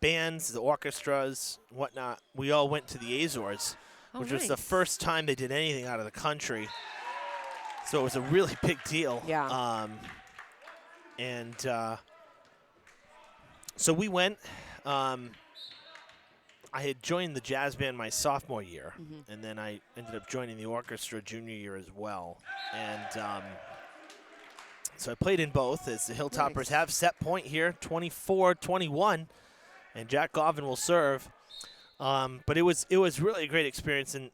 bands, the orchestras, whatnot, we all went to the Azores, Oh, which was the nice. first time they did anything out of the country. So it was a really big deal. Yeah. And so we went. I had joined the jazz band my sophomore year, and then I ended up joining the orchestra junior year as well. And so I played in both as the Hilltoppers Nice. have set point here, 24-21, and Jack Govin will serve. But it was really a great experience, and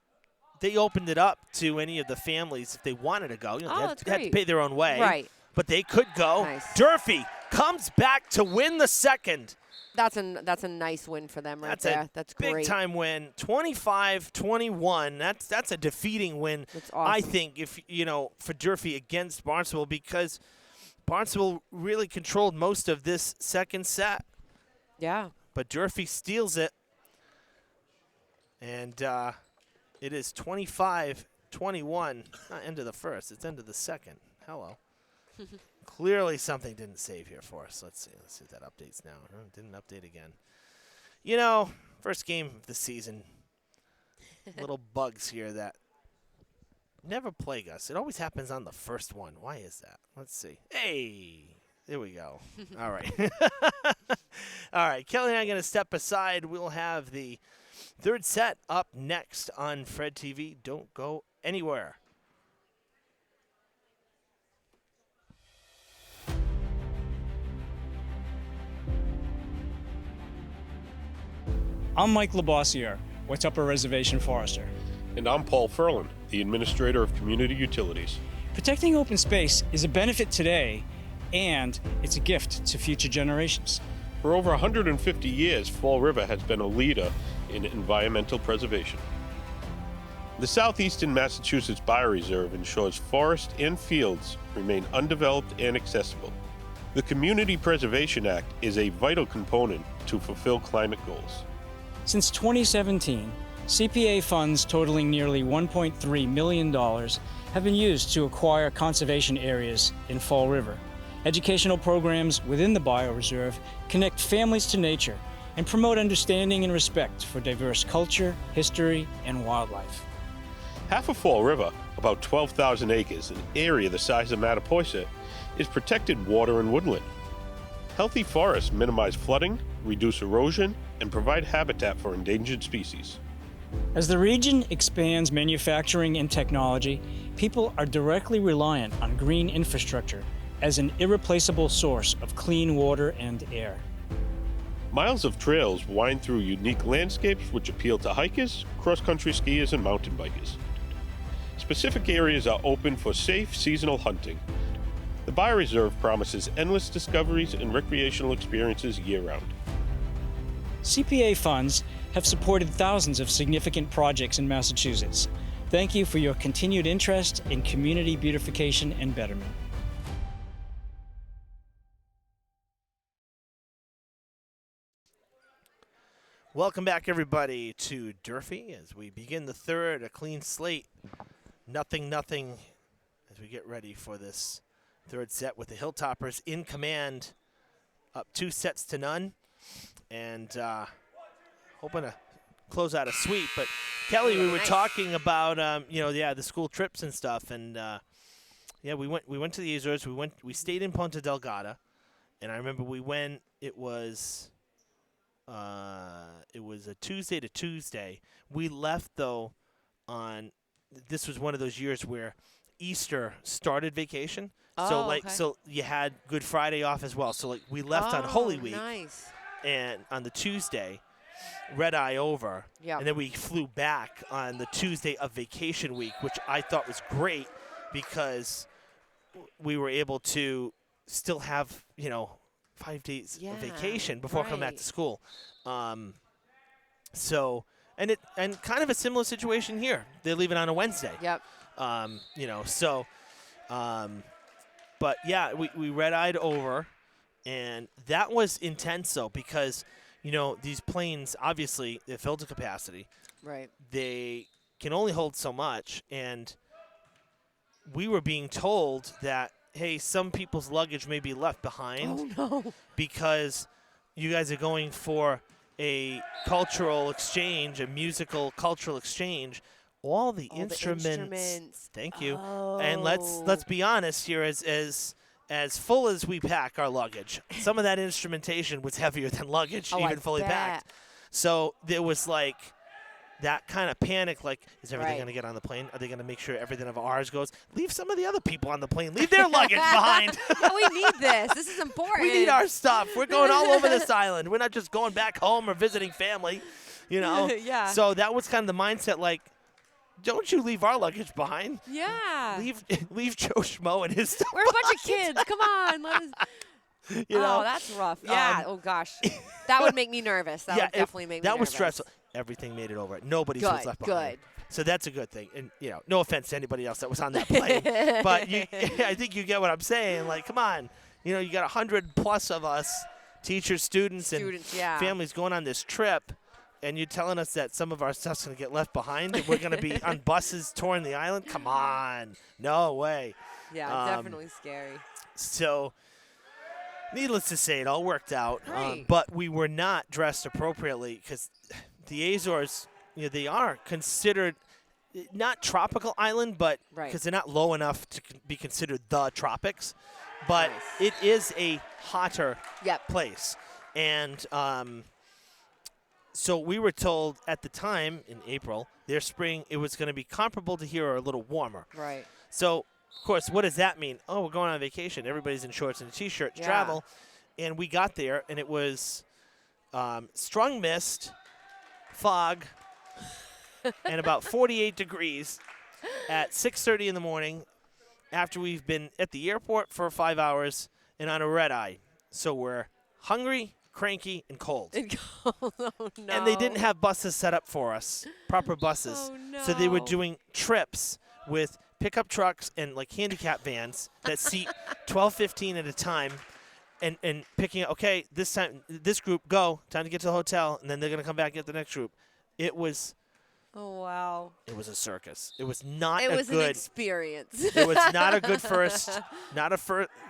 they opened it up to any of the families if they wanted to go. You know, Oh, they that's had to great. pay their own way, Right. but they could go. Nice. Durfee comes back to win the second. That's a nice win for them right there. That's big great. time win, 25-21. That's a defeating win. That's I awesome. think for Durfee against Barnstable, because Barnstable really controlled most of this second set, Yeah. but Durfee steals it, and it is 25-21. Not end of the first, it's end of the second. Hello. Clearly something didn't save here for us. Let's see if that updates now. Oh, it didn't update again. First game of the season. Little bugs here that never plague us. It always happens on the first one. Why is that? Let's see. Hey, there we go. All right. All right, Kelly and I are going to step aside. We'll have the third set up next on Fred TV. Don't go anywhere. I'm Mike Labossiere, What's Upper Reservation Forester. And I'm Paul Furlan, the Administrator of Community Utilities. Protecting open space is a benefit today, and it's a gift to future generations. For over 150 years, Fall River has been a leader in environmental preservation. The Southeastern Massachusetts Bioreserve ensures forests and fields remain undeveloped and accessible. The Community Preservation Act is a vital component to fulfill climate goals. Since 2017, CPA funds totaling nearly $1.3 million have been used to acquire conservation areas in Fall River. Educational programs within the bioreserve connect families to nature and promote understanding and respect for diverse culture, history, and wildlife. Half of Fall River, about 12,000 acres, an area the size of Mattapoisett, is protected water and woodland. Healthy forests minimize flooding, reduce erosion, and provide habitat for endangered species. As the region expands manufacturing and technology, people are directly reliant on green infrastructure as an irreplaceable source of clean water and air. Miles of trails wind through unique landscapes which appeal to hikers, cross-country skiers, and mountain bikers. Specific areas are open for safe seasonal hunting. The Bioreserve promises endless discoveries and recreational experiences year-round. CPA funds have supported thousands of significant projects in Massachusetts. Thank you for your continued interest in community beautification and betterment. Welcome back, everybody, to Durfee as we begin the third, a clean slate. 0-0 as we get ready for this third set with the Hilltoppers in command, up 2-0, and hoping to close out a sweep. But Kelly, we were Nice. talking about the school trips and stuff, and we went to the Azores. We stayed in Ponta Delgada, and I remember we went. It was a Tuesday to Tuesday. We left though on. This was one of those years where Easter started vacation. So you had Good Friday off as well. So like we left on Holy Week. Nice. And on the Tuesday, red eye over. Yep. And then we flew back on the Tuesday of vacation week, which I thought was great because we were able to still have, 5 days of vacation before coming back to school. And kind of a similar situation here. They're leaving on a Wednesday. Yep. But yeah, we red-eyed over, and that was intense though because, these planes, obviously, they're filled to capacity. Right. They can only hold so much, and we were being told that, hey, some people's luggage may be left behind because you guys are going for a cultural exchange, a musical cultural exchange. All the instruments. Thank you. Oh. And let's be honest here, as full as we pack our luggage, some of that instrumentation was heavier than luggage, even fully packed. So there was like that kind of panic, like, is everything going to get on the plane? Are they going to make sure everything of ours goes? Leave some of the other people on the plane. Leave their luggage behind. Yeah, we need this. This is important. We need our stuff. We're going all over this island. We're not just going back home or visiting family, Yeah. So that was kind of the mindset, like, don't you leave our luggage behind. Yeah. Leave Joe Schmo and his stuff. We're a bunch of kids. Come on. Let us. Oh, that's rough. Yeah. Oh, gosh. That would make me nervous. That would definitely make me nervous. That was stressful. Everything made it over. Nobody was left behind. Good. So that's a good thing. And, no offense to anybody else that was on that plane. But I think you get what I'm saying. Like, come on. You got 100+ of us, teachers, students, and families going on this trip. And you're telling us that some of our stuff's going to get left behind and we're going to be on buses touring the island? Come on. No way. Yeah, definitely scary. So, needless to say, it all worked out. Right. But we were not dressed appropriately because the Azores, they are considered not tropical island, but because they're not low enough to be considered the tropics. But it is a hotter place. And so we were told at the time in April, their spring, it was going to be comparable to here or a little warmer. Right. So, of course, what does that mean? Oh, we're going on vacation. Everybody's in shorts and a T-shirt to travel. And we got there, and it was strong mist, fog, and about 48 degrees at 6:30 in the morning after we've been at the airport for 5 hours and on a red eye. So we're hungry, cranky, and cold. Oh, no. And they didn't have buses set up for us, proper buses. Oh, no. So they were doing trips with pickup trucks and like handicap vans that seat 12, 15 at a time and picking up, okay, this group, go, time to get to the hotel, and then they're going to come back and get the next group. It was Oh, wow. It was a circus. It was not It a was good an experience. It was not a good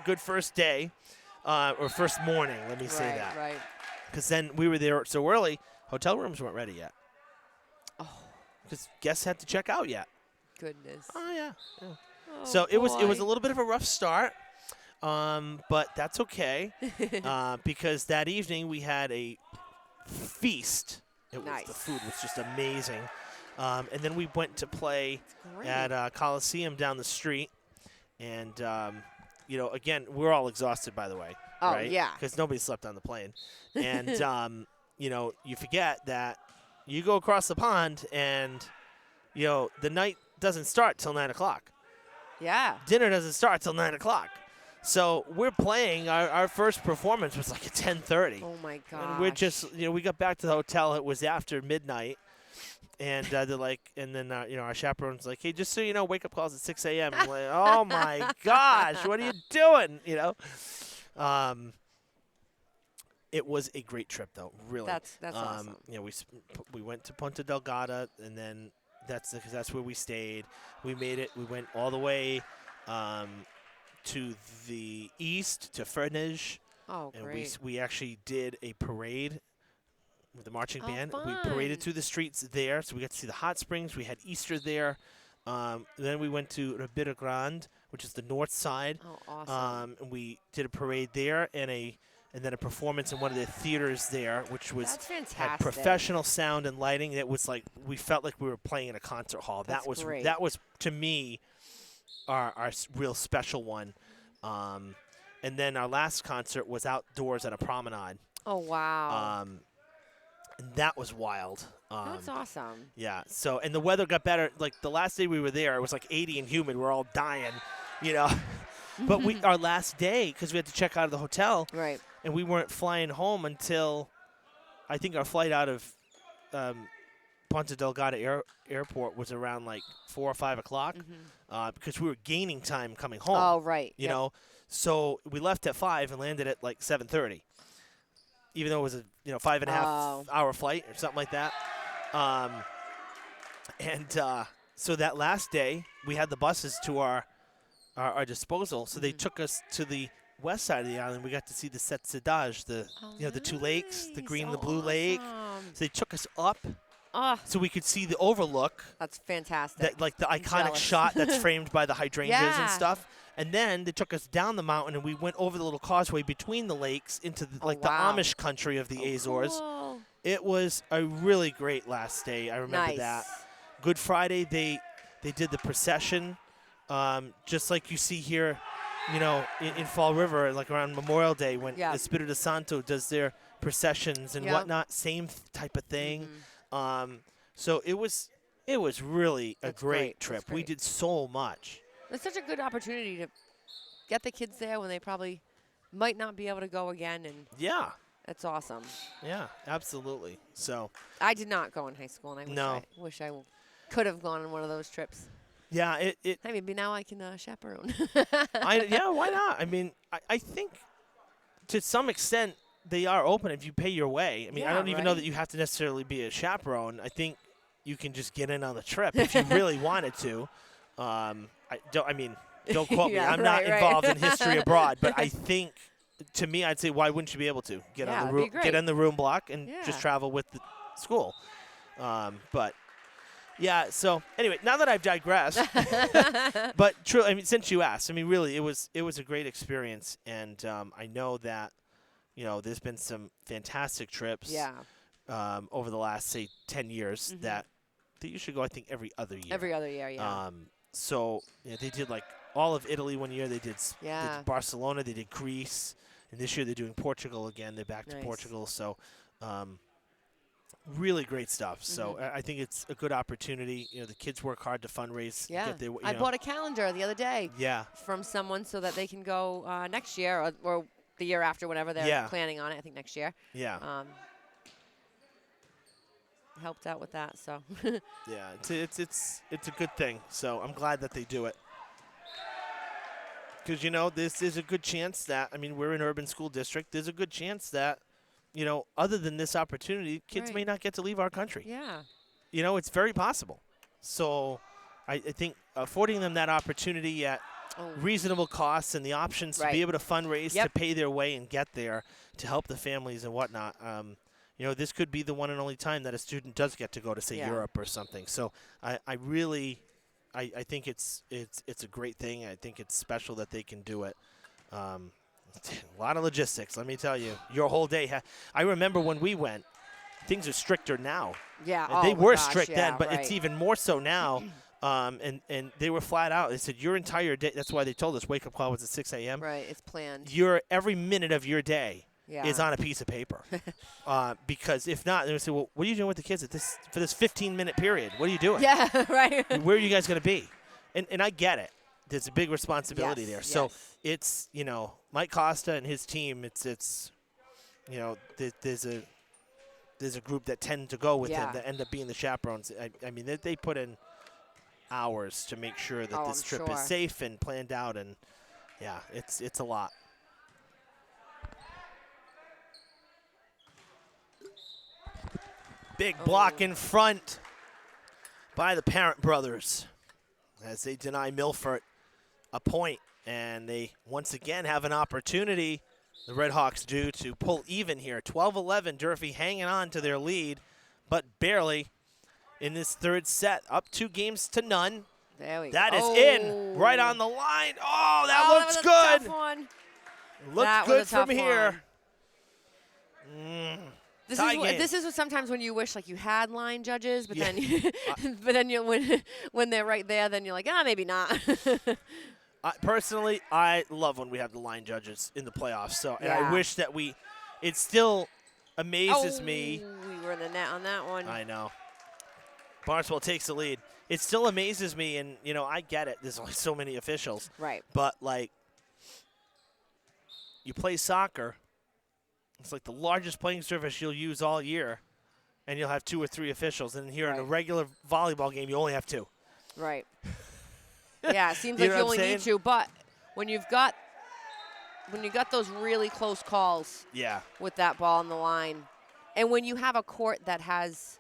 good first day or first morning, let me say that. Right. Because then we were there so early, hotel rooms weren't ready yet. Oh. Because guests had to check out yet. Goodness. Oh, yeah. Oh, so it was a boy. little bit of a rough start, but that's okay because that evening we had a feast. The food was just amazing. And then we went to play at Coliseum down the street. And, again, we're all exhausted, by the way. Oh, right? yeah. Because nobody slept on the plane. And, you forget that you go across the pond and, the night doesn't start till 9 o'clock. Yeah. Dinner doesn't start till 9 o'clock. So we're playing. Our first performance was like at 10:30. Oh, my God. And we're just, we got back to the hotel. It was after midnight. And they're like, and then, our chaperone's like, hey, just so you know, wake up calls at 6 a.m. I'm like, oh, my gosh, what are you doing? It was a great trip, though, really. That's awesome. We went to Ponta Delgada, and then that's where we stayed. We made it. We went all the way to the east, to Fernage. Oh, and great. we actually did a parade with the marching Oh, band. fun. We paraded through the streets there, so we got to see the hot springs. We had Easter there. Then we went to Ribeira Grande, which is the north side. Oh, awesome. And we did a parade there and then a performance in one of the theaters there, which was That's had fantastic. professional sound and lighting. It was like we felt like we were playing in a concert hall. That's great. That was to me our real special one. And then our last concert was outdoors at a promenade. Oh, wow. And that was wild. That's awesome. Yeah. So, and the weather got better. Like the last day we were there, it was like 80 and humid. We're all dying, you know. But our last day, because we had to check out of the hotel, Right. and we weren't flying home until I think our flight out of Ponta Delgada Airport was around like 4 or 5 o'clock, because we were gaining time coming home. Oh, right. You know, so we left at 5 and landed at like 7:30, even though it was a 5.5 hour flight or something like that. So that last day we had the buses to our disposal, so they took us to the west side of the island. We got to see the Sept Cidades, the two lakes, the green and the blue lake. So they took us up so we could see the overlook. That's fantastic. That like the iconic jealous. shot that's framed by the hydrangeas and Yeah. stuff. And then they took us down the mountain, and we went over the little causeway between the lakes into the wow. Amish country of the Azores. Cool. It was a really great last day. I remember Nice. that. Good Friday, they did the procession, just like you see here, in Fall River, like around Memorial Day when Yeah. Espiritu Santo does their processions and Yeah. whatnot. Same type of thing. So it was really a That's great great. trip. That's We great. did so much. It's such a good opportunity to get the kids there when they probably might not be able to go again, and Yeah. it's awesome. Yeah, absolutely. So, I did not go in high school, and No. I wish I could have gone on one of those trips. yeah, it Hey, maybe now I can chaperone. yeah, why not? I mean, I think to some extent they are open if you pay your way. I mean, I Yeah, don't even know right. that you have to necessarily be a chaperone. I think you can just get in on the trip if you really wanted to. Don't quote me. Yeah, I'm not right, right. involved in history abroad, but I think to me, I'd say, why wouldn't you be able to get Yeah, on the it'd be room, great. get in the room block, and Yeah. just travel with the school? But yeah. So anyway, now that I've digressed, but true. I mean, since you asked, I mean, really, it was a great experience, and I know that there's been some fantastic trips. Yeah. Over the last, say, 10 years that you should go, I think, every other year. Every other year, yeah. So they did like all of Italy one year. They did, they Yeah. did Barcelona. They did Greece. And this year they're doing Portugal again. They're back to Nice. Portugal. So really great stuff. So I think it's a good opportunity. The kids work hard to fundraise. Yeah. Get their, I bought a calendar the other day Yeah. from someone so that they can go next year or the year after, whenever they're Yeah. planning on it. I think next year. Yeah. Helped out with that, so. Yeah. It's a good thing. So I'm glad that they do it. Because, this is a good chance that, I mean, we're an urban school district. There's a good chance that, other than this opportunity, kids Right. may not get to leave our country. Yeah. It's very possible. So I think affording them that opportunity at reasonable costs and the options to Right. be able to fundraise, to Yep. pay their way and get there, to help the families and whatnot, this could be the one and only time that a student does get to go to, say, Yeah. Europe or something. So I really think it's a great thing. I think it's special that they can do it. A lot of logistics, let me tell you. Your whole day. I remember when we went, things are stricter now. Yeah. And they oh my were gosh, strict yeah, then, but right. it's even more so now. And they were flat out. They said your entire day. That's why they told us wake up call was at 6 a.m. Right, it's planned. Every minute of your day Yeah. is on a piece of paper. Because if not, they would say, well, what are you doing with the kids for this 15-minute period? What are you doing? Yeah, right. Where are you guys going to be? And I get it. There's a big responsibility Yes, there. So yes. it's, Mike Costa and his team, there's a group that tend to go with Yeah. him that end up being the chaperones. I mean, they put in hours to make sure that Oh, this I'm trip sure. is safe and planned out. And, yeah, it's a lot. Big block in front by the Parent brothers as they deny Milford a point. And they once again have an opportunity The Red Hawks due to pull even here. 12-11, Durfee hanging on to their lead, but barely in this third set. Up 2-0. There we go. That is in, right on the line. Oh, that looks was a good. tough one. Looked That good was a tough from here. This is what sometimes when you wish like you had line judges, but then but then when they're right there, then you're like, maybe not. Personally, I love when we have the line judges in the playoffs. So, and I Yeah. wish that it still amazes me. We were in the net on that one. I know. Barnstable takes the lead. It still amazes me, and, I get it. There's only so many officials. Right. But, you play soccer. It's like the largest playing surface you'll use all year, and you'll have 2 or 3 officials. And here in a regular volleyball game, you only have 2. Right. Yeah, it seems You like know you what only I'm need to, but when you got those really close calls Yeah. with that ball on the line, and when you have a court that has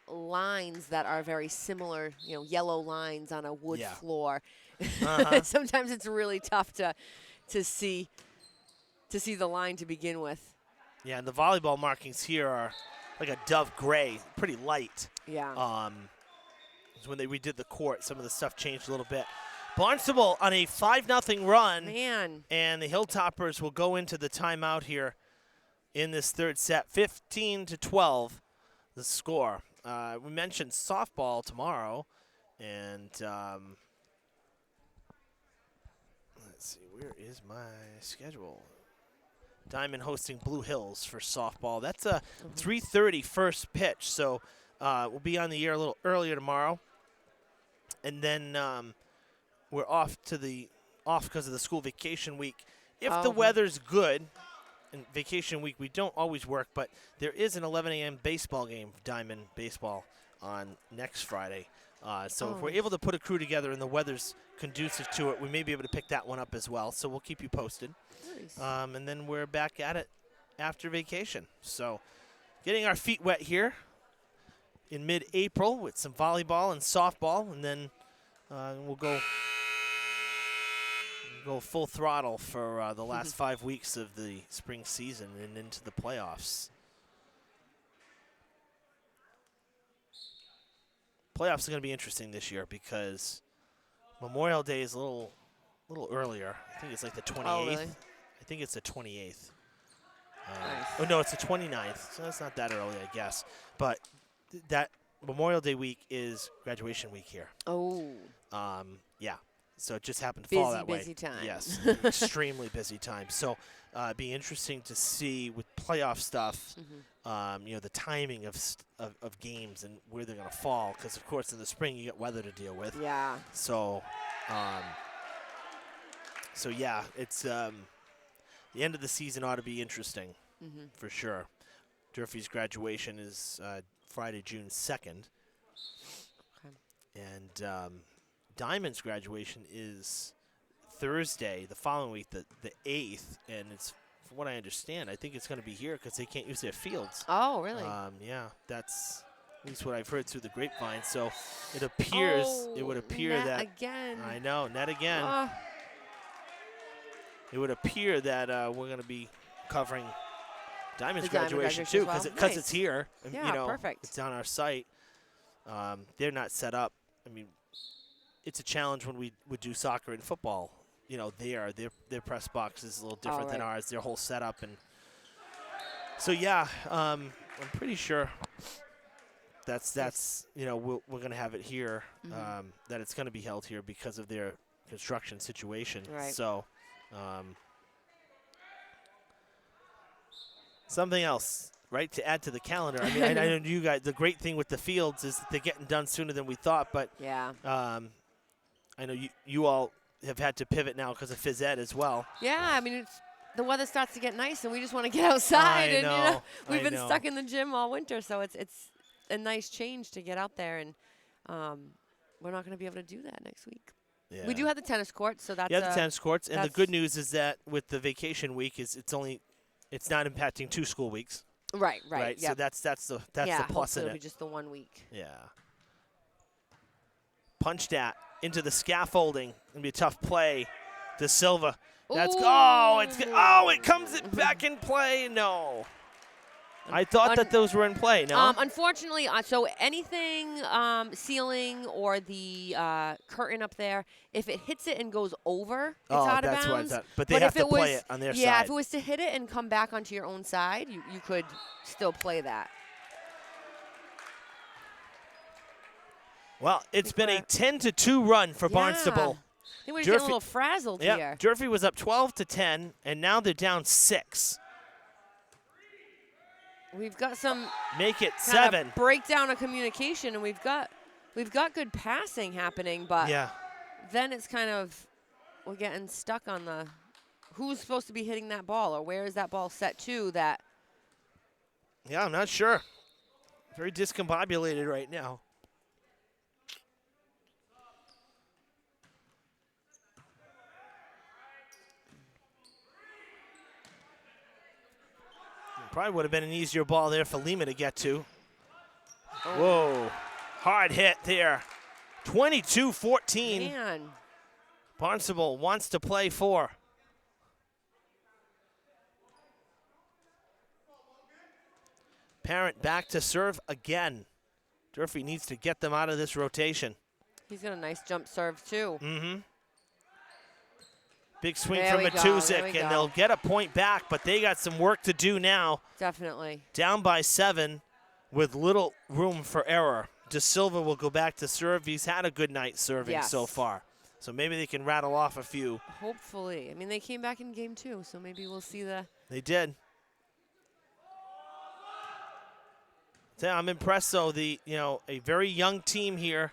lines that are very similar, yellow lines on a wood floor, sometimes it's really tough to see the line to begin with. Yeah, and the volleyball markings here are like a dove gray, pretty light. Yeah. When they redid the court, some of the stuff changed a little bit. Barnstable on a 5-0 run. Man. And the Hilltoppers will go into the timeout here in this third set. 15-12, the score. We mentioned softball tomorrow. And let's see, where is my schedule? Diamond hosting Blue Hills for softball. That's a 3:30 first pitch, so we'll be on the air a little earlier tomorrow. And then we're off because of the school vacation week. If the weather's good, and vacation week we don't always work, but there is an 11 a.m. baseball game, Diamond Baseball, on next Friday. So if we're able to put a crew together and the weather's conducive to it, we may be able to pick that one up as well. So we'll keep you posted. Nice. And then we're back at it after vacation. So getting our feet wet here in mid-April with some volleyball and softball, and then we'll go full throttle for the last 5 weeks of the spring season and into the playoffs. Playoffs are going to be interesting this year because Memorial Day is a little earlier. I think it's like the 28th. Oh, really? I think it's the 28th. Nice. Oh, no, it's the 29th, so that's not that early, I guess. But that Memorial Day week is graduation week here. Oh. Yeah. So it just happened to fall that way. Busy time. Yes, extremely busy time. So it'd be interesting to see with playoff stuff, the timing of games and where they're going to fall. Because, of course, in the spring you get weather to deal with. Yeah. So, yeah, it's the end of the season ought to be interesting for sure. Durfee's graduation is Friday, June 2nd. Okay. And Diamond's graduation is Thursday, the following week, the 8th. And it's, from what I understand, I think it's going to be here because they can't use their fields. Oh, really? Yeah, that's at least what I've heard through the grapevine. So it appears, it would appear net that. again. I know, net again. It would appear that we're going to be covering Diamond's graduation too, because Nice. it's here. And, Yeah, perfect. It's on our site. They're not set up. I mean, it's a challenge when we would do soccer and football. Their press box is a little different than ours. Their whole setup, and so I'm pretty sure that's we're going to have it here. That it's going to be held here because of their construction situation. Right. So. Something else, right, to add to the calendar. I mean, I know you guys, the great thing with the fields is that they're getting done sooner than we thought, but Yeah. I know you all have had to pivot now because of phys ed as well. Yeah, I mean, the weather starts to get nice, and we just want to get outside. I know, we've I been know. stuck in the gym all winter, so it's a nice change to get out there, and we're not going to be able to do that next week. Yeah. We do have the tennis courts, so that's the tennis courts, and the that's- good news is that with the vacation week it's not impacting 2 school weeks. right. Right. Yep. So that's the yeah, plus in it'll be it. just the 1 week. Yeah. Punched at into the scaffolding. Gonna be a tough play. De Silva That's, it comes back in play. No. I thought that those were in play, no? Unfortunately, so anything ceiling or the curtain up there, if it hits it and goes over, it's out of that's bounds. what I thought. But they have to play it on their side. Yeah, if it was to hit it and come back onto your own side, you could still play that. Well, it's been a 10-2 run for Barnstable. I think we're getting a little frazzled here. Durfee was up 12-10, and now they're down 6. We've got some make it 7 breakdown of communication, and we've got good passing happening, but then it's kind of we're getting stuck on the who's supposed to be hitting that ball or where is that ball set to that. Yeah, I'm not sure. Very discombobulated right now. Probably would have been an easier ball there for Lima to get to. Whoa, hard hit there. 22-14. Man. Barnstable wants to play 4. Parent back to serve again. Durfee needs to get them out of this rotation. He's got a nice jump serve too. Mm-hmm. Big swing from Matuzik, and they'll get a point back, but they got some work to do now. Definitely. Down by 7 with little room for error. De Silva will go back to serve. He's had a good night serving so far. So maybe they can rattle off a few. Hopefully. I mean, they came back in game 2, so maybe we'll see the... They did. So I'm impressed, though, a very young team here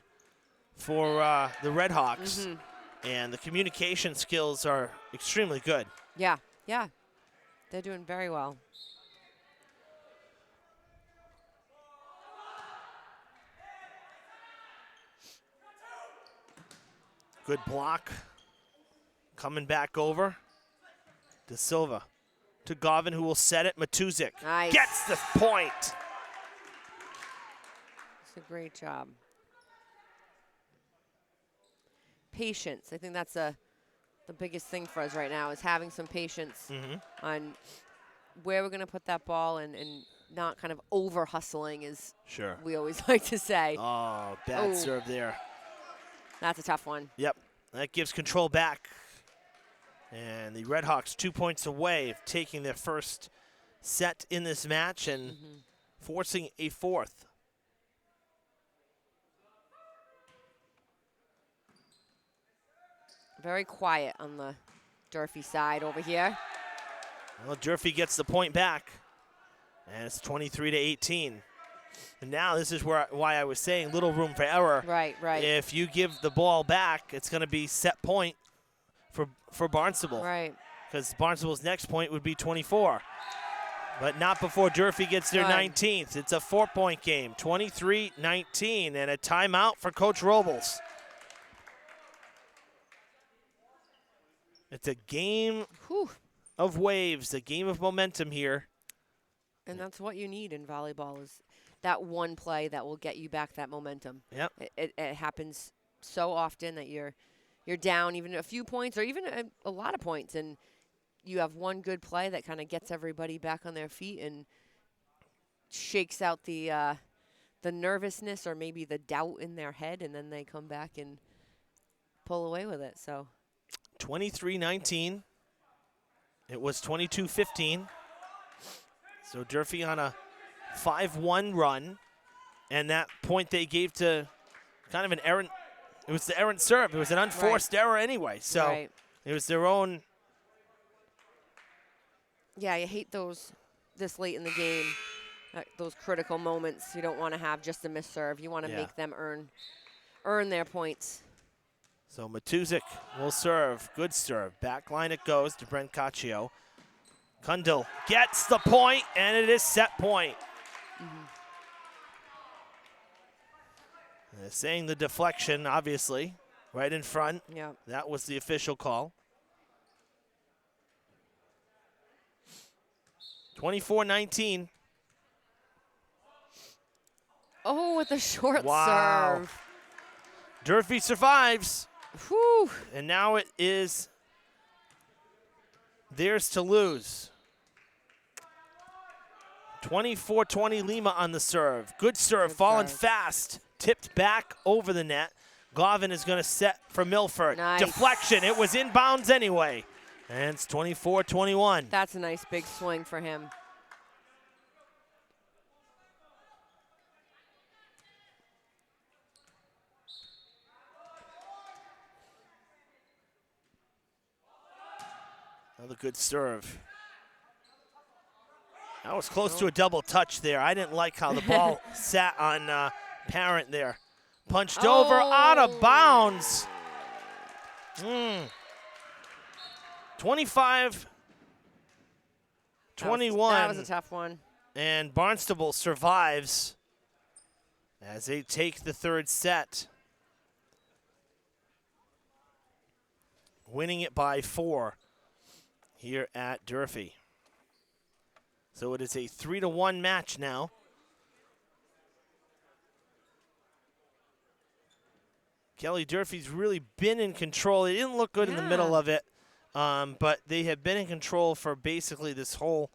for the Redhawks. Mm-hmm. And the communication skills are extremely good. Yeah. They're doing very well. Good block. Coming back over. De Silva to Govin, who will set it. Matuzik gets the point. It's a great job. Patience. I think that's the biggest thing for us right now is having some patience on where we're going to put that ball and not kind of over hustling is we always like to say. Oh, bad serve there. That's a tough one. Yep. That gives control back. And the Redhawks 2 points away of taking their first set in this match and forcing a 4th. Very quiet on the Durfee side over here. Well, Durfee gets the point back, and it's 23-18. And now this is why I was saying little room for error. Right. If you give the ball back, it's going to be set point for Barnstable. Right. Because Barnstable's next point would be 24. But not before Durfee gets their 19th. It's a 4-point game, 23-19, and a timeout for Coach Robles. It's a game of waves, a game of momentum here. And that's what you need in volleyball is that one play that will get you back that momentum. Yep. It happens so often that you're down even a few points or even a lot of points, and you have one good play that kind of gets everybody back on their feet and shakes out the nervousness or maybe the doubt in their head, and then they come back and pull away with it. So 23-19. It was 22-15. So Durfee on a 5-1 run. And that point they gave to kind of an errant. It was the errant serve. It was an unforced error anyway. So it was their own. Yeah, you hate those this late in the game, those critical moments. You don't want to have just a missed serve. You want to make them earn their points. So Matuzik will serve. Good serve. Back line it goes to Brent Caccio. Kundal gets the point, and it is set point. They're saying the deflection, obviously, right in front. Yeah. That was the official call. 24-19. Oh, with the short serve. Durfee survives. Whew. And now it is theirs to lose. 24-20 Lima on the serve. Good serve, falling fast. Tipped back over the net. Glavin is going to set for Milford. Nice. Deflection. It was inbounds anyway. And it's 24-21. That's a nice big swing for him. Another good serve. That was close to a double touch there. I didn't like how the ball sat on Parent there. Punched over, out of bounds. 25-21. That was a tough one. And Barnstable survives as they take the third set. Winning it by 4 here at Durfee. So it is a 3-1 match now. Kelly, Durfee's really been in control. They didn't look good in the middle of it, but they have been in control for basically this whole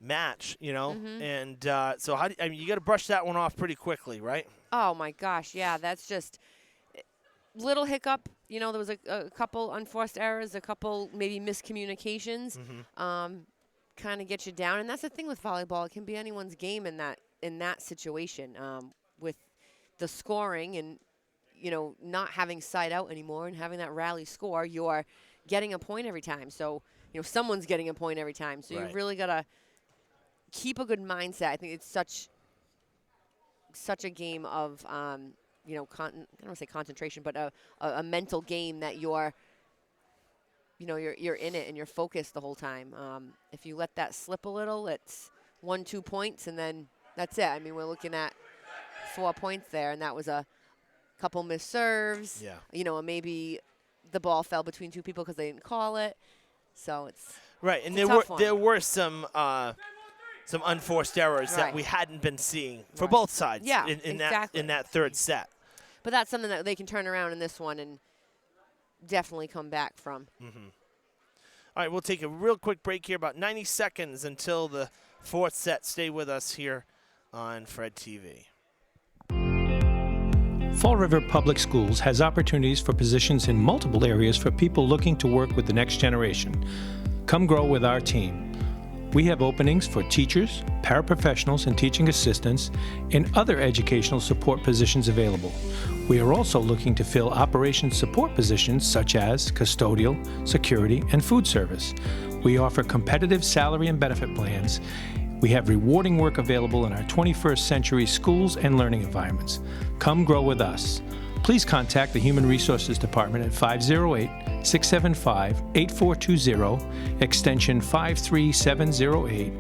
match, you know. And so how do, I mean, you got to brush that one off pretty quickly, right? Oh my gosh, yeah, that's just little hiccup. You know, there was a couple unforced errors, a couple maybe miscommunications. Kind of get you down, and that's the thing with volleyball. It can be anyone's game in that situation with the scoring and not having side out anymore and having that rally score. You're getting a point every time, so someone's getting a point every time. So you really gotta keep a good mindset. I think it's such a game of I don't want to say concentration, but a mental game that you're in it and you're focused the whole time. If you let that slip a little, it's 1-2 points, and then that's it. I mean, we're looking at 4 points there, and that was a couple missed serves. Yeah. Maybe the ball fell between two people because they didn't call it. So it's right. And it's there were some unforced errors that we hadn't been seeing for both sides. Yeah, in that third set. But that's something that they can turn around in this one and definitely come back from. All right, we'll take a real quick break here, about 90 seconds until the fourth set. Stay with us here on Fred TV. Fall River Public Schools has opportunities for positions in multiple areas for people looking to work with the next generation. Come grow with our team. We have openings for teachers, paraprofessionals, and teaching assistants, and other educational support positions available. We are also looking to fill operations support positions such as custodial, security, and food service. We offer competitive salary and benefit plans. We have rewarding work available in our 21st century schools and learning environments. Come grow with us. Please contact the Human Resources Department at 508-675-8420, extension 53708,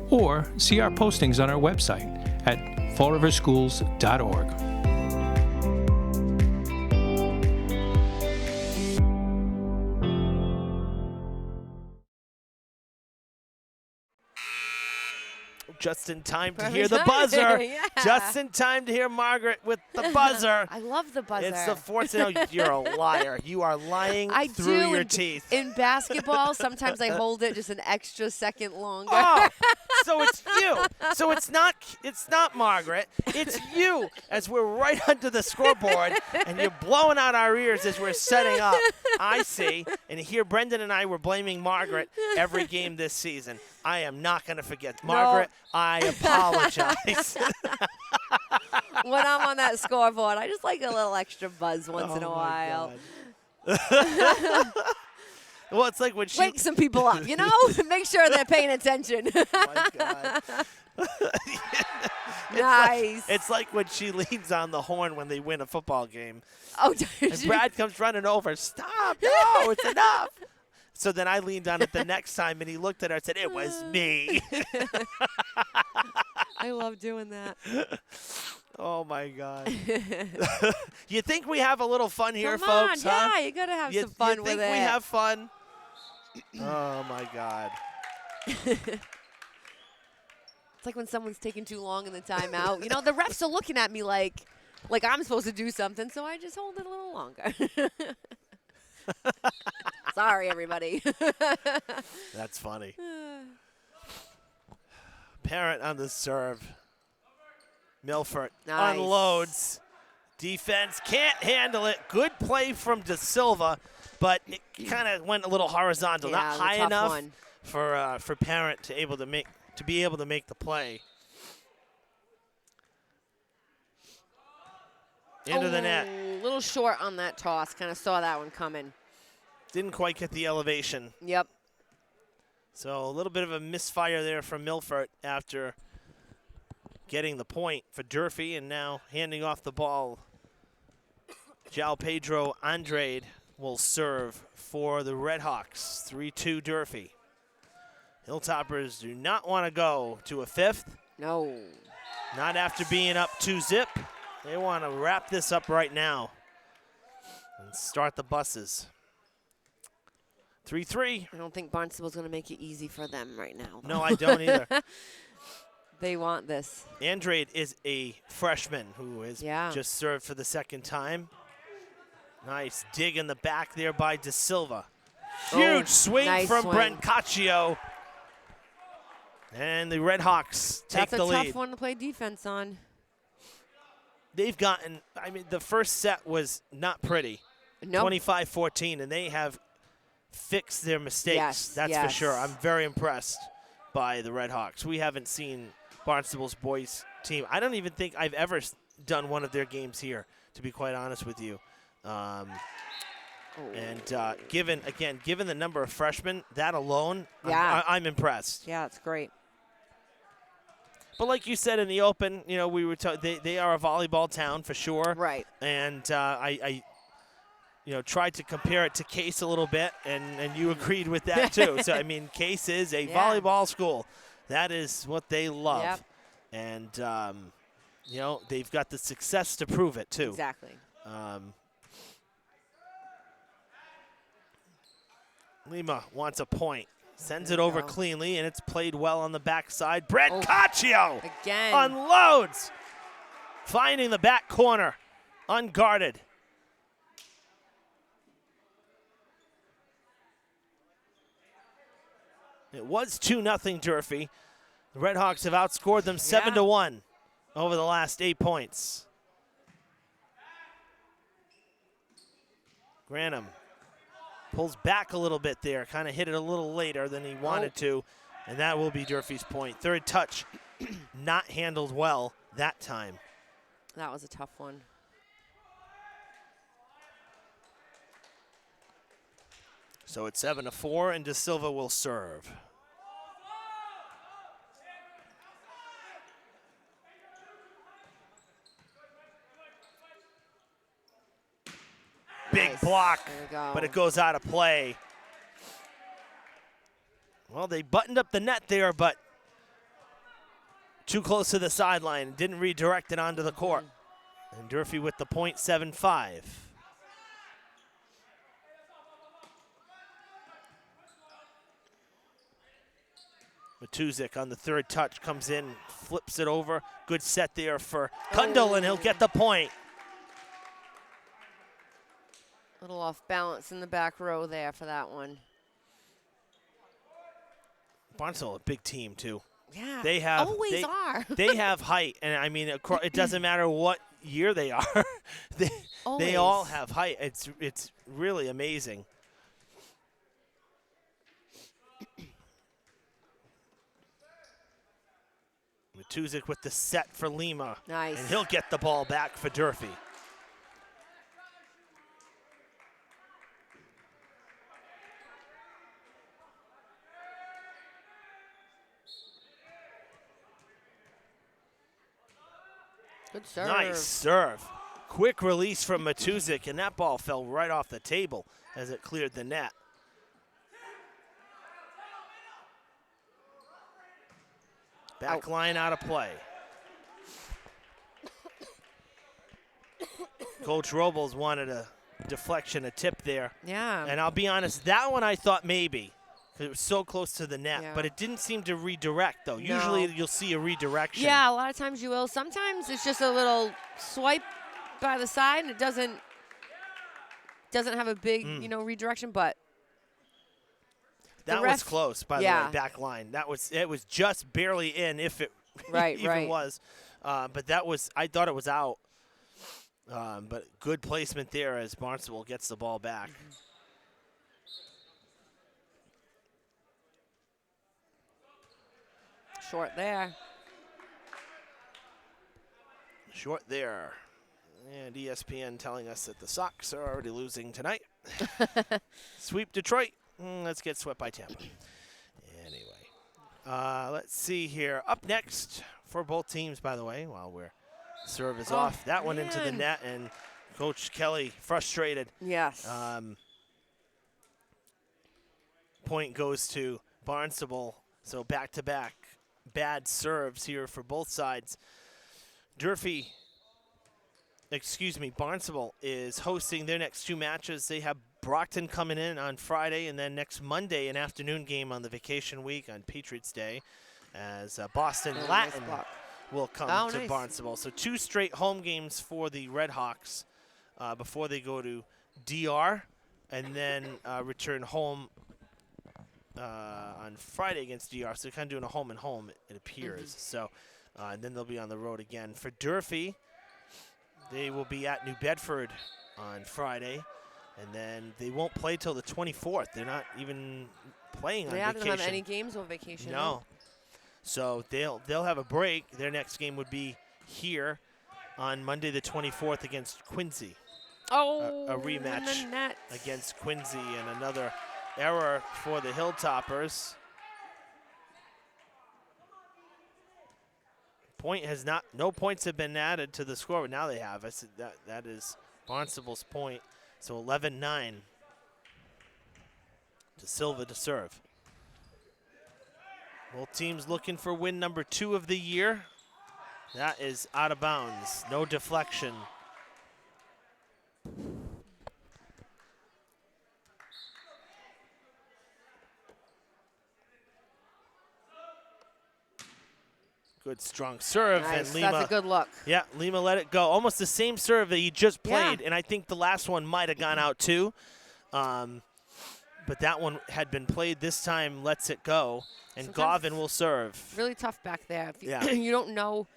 or see our postings on our website at fallriverschools.org. Just in time to hear the buzzer. Yeah. Just in time to hear Margaret with the buzzer. I love the buzzer. It's the fourth. No, you're a liar. You are lying through your teeth. In basketball, sometimes I hold it just an extra second longer. Oh, so it's you. So it's not Margaret. It's you, as we're right under the scoreboard, and you're blowing out our ears as we're setting up. I see. And here, Brendan and I were blaming Margaret every game this season. I am not going to forget. Margaret, I apologize. When I'm on that scoreboard, I just like a little extra buzz once in a while. Well, it's like when she wake some people up, make sure they're paying attention. Oh my God. Nice. It's like when she leans on the horn when they win a football game. Oh, and Brad comes running over. Stop! No, it's enough. So then I leaned on it the next time, and he looked at her and said, "It was me." I love doing that. Oh my God. You think we have a little fun here, Come on, folks? Huh? Yeah, you gotta have some fun with it. You think we have fun? Oh my God. It's like when someone's taking too long in the timeout. The refs are looking at me like I'm supposed to do something, so I just hold it a little longer. Sorry, everybody. That's funny. Parent on the serve. Milford Nice. unloads. Defense can't handle it. Good play from De Silva, but it kind of went a little horizontal, Yeah, not it was a high tough enough one. for Parent to be able to make the play. Into the net. A little short on that toss. Kind of saw that one coming. Didn't quite get the elevation. Yep. So a little bit of a misfire there from Milford after getting the point for Durfee, and now handing off the ball. João Pedro Andrade will serve for the Redhawks. 3-2 Durfee. Hilltoppers do not want to go to a fifth. No. Not after being up 2-zip. They want to wrap this up right now and start the buses. 3-3. I don't think Barnstable's going to make it easy for them right now. No, I don't either. They want this. Andrade is a freshman who has just served for the second time. Nice dig in the back there by De Silva. Huge swing nice from swing. Brancaccio. And the Redhawks take the lead. That's a tough one to play defense on. They've gotten, I mean, the first set was not pretty. Nope. 25-14, and they have fixed their mistakes. Yes, That's for sure. I'm very impressed by the Redhawks. We haven't seen Barnstable's boys team. I don't even think I've ever done one of their games here, to be quite honest with you. Given the number of freshmen, that alone, I'm impressed. Yeah, it's great. But like you said in the open, you know, we were they are a volleyball town for sure. Right. And I tried to compare it to Case a little bit, and you agreed with that too. So, I mean, Case is a volleyball school. That is what they love. Yep. And, they've got the success to prove it too. Exactly. Lima wants a point. Sends it over cleanly, and it's played well on the backside. Brancaccio again unloads, finding the back corner, unguarded. It was 2-0 Durfee. The Redhawks have outscored them 7-1 over the last 8 points. Granum pulls back a little bit there, kind of hit it a little later than he wanted to, and that will be Durfee's point. Third touch, not handled well that time. That was a tough one. So it's 7-4, and De Silva will serve. Big block, but it goes out of play. Well, they buttoned up the net there, but too close to the sideline. Didn't redirect it onto the court. And Durfee with the point, 7-5. Matuzik on the third touch comes in, flips it over. Good set there for Kundal, and he'll get the point. A little off balance in the back row there for that one. Barnstable, a big team too. Yeah, they have always are. They have height, and I mean, it doesn't matter what year they are. they all have height. It's really amazing. Matuzik with the set for Lima. Nice. And he'll get the ball back for Durfee. Good serve. Nice serve. Quick release from Matuzik, and that ball fell right off the table as it cleared the net. Back line out of play. Coach Robles wanted a deflection, a tip there. Yeah. And I'll be honest, that one I thought maybe. It was so close to the net, but it didn't seem to redirect, though. No. Usually you'll see a redirection. Yeah, a lot of times you will. Sometimes it's just a little swipe by the side, and it doesn't have a big, redirection, but That ref- was close, by the way, back line. It was just barely in, if it even was. But I thought it was out. But good placement there as Barnstable gets the ball back. Short there. Short there. And ESPN telling us that the Sox are already losing tonight. Sweep Detroit. Let's get swept by Tampa. Anyway, let's see here. Up next for both teams, by the way, while we're serve is off. That one into the net, and Coach Kelly frustrated. Yes. Point goes to Barnstable. So back-to-back bad serves here for both sides. Barnstable is hosting their next two matches. They have Brockton coming in on Friday, and then next Monday, an afternoon game on the vacation week on Patriots Day, as Boston Latin will come to Barnstable. So 2 straight home games for the Red Hawks before they go to DR, and then return home on Friday against DR. So they're kind of doing a home and home, it appears. So and then they'll be on the road again. For Durfee, they will be at New Bedford on Friday, and then they won't play till the 24th. They're not even playing on vacation. They don't have any games on vacation. No. So they'll have a break. Their next game would be here on Monday the 24th against Quincy. Oh, a rematch against Quincy, and another error for the Hilltoppers. No points have been added to the score, but now they have. I said that is Barnstable's point. So 11-9 to Silva to serve. Both teams looking for win number 2 of the year. That is out of bounds. No deflection. Good strong serve. Nice. And Lima. That's a good look. Yeah, Lima let it go. Almost the same serve that he just played, and I think the last one might have gone out too. But that one had been played this time, lets it go, and Sometimes Govin will serve. Really tough back there. If you, Yeah. you don't know,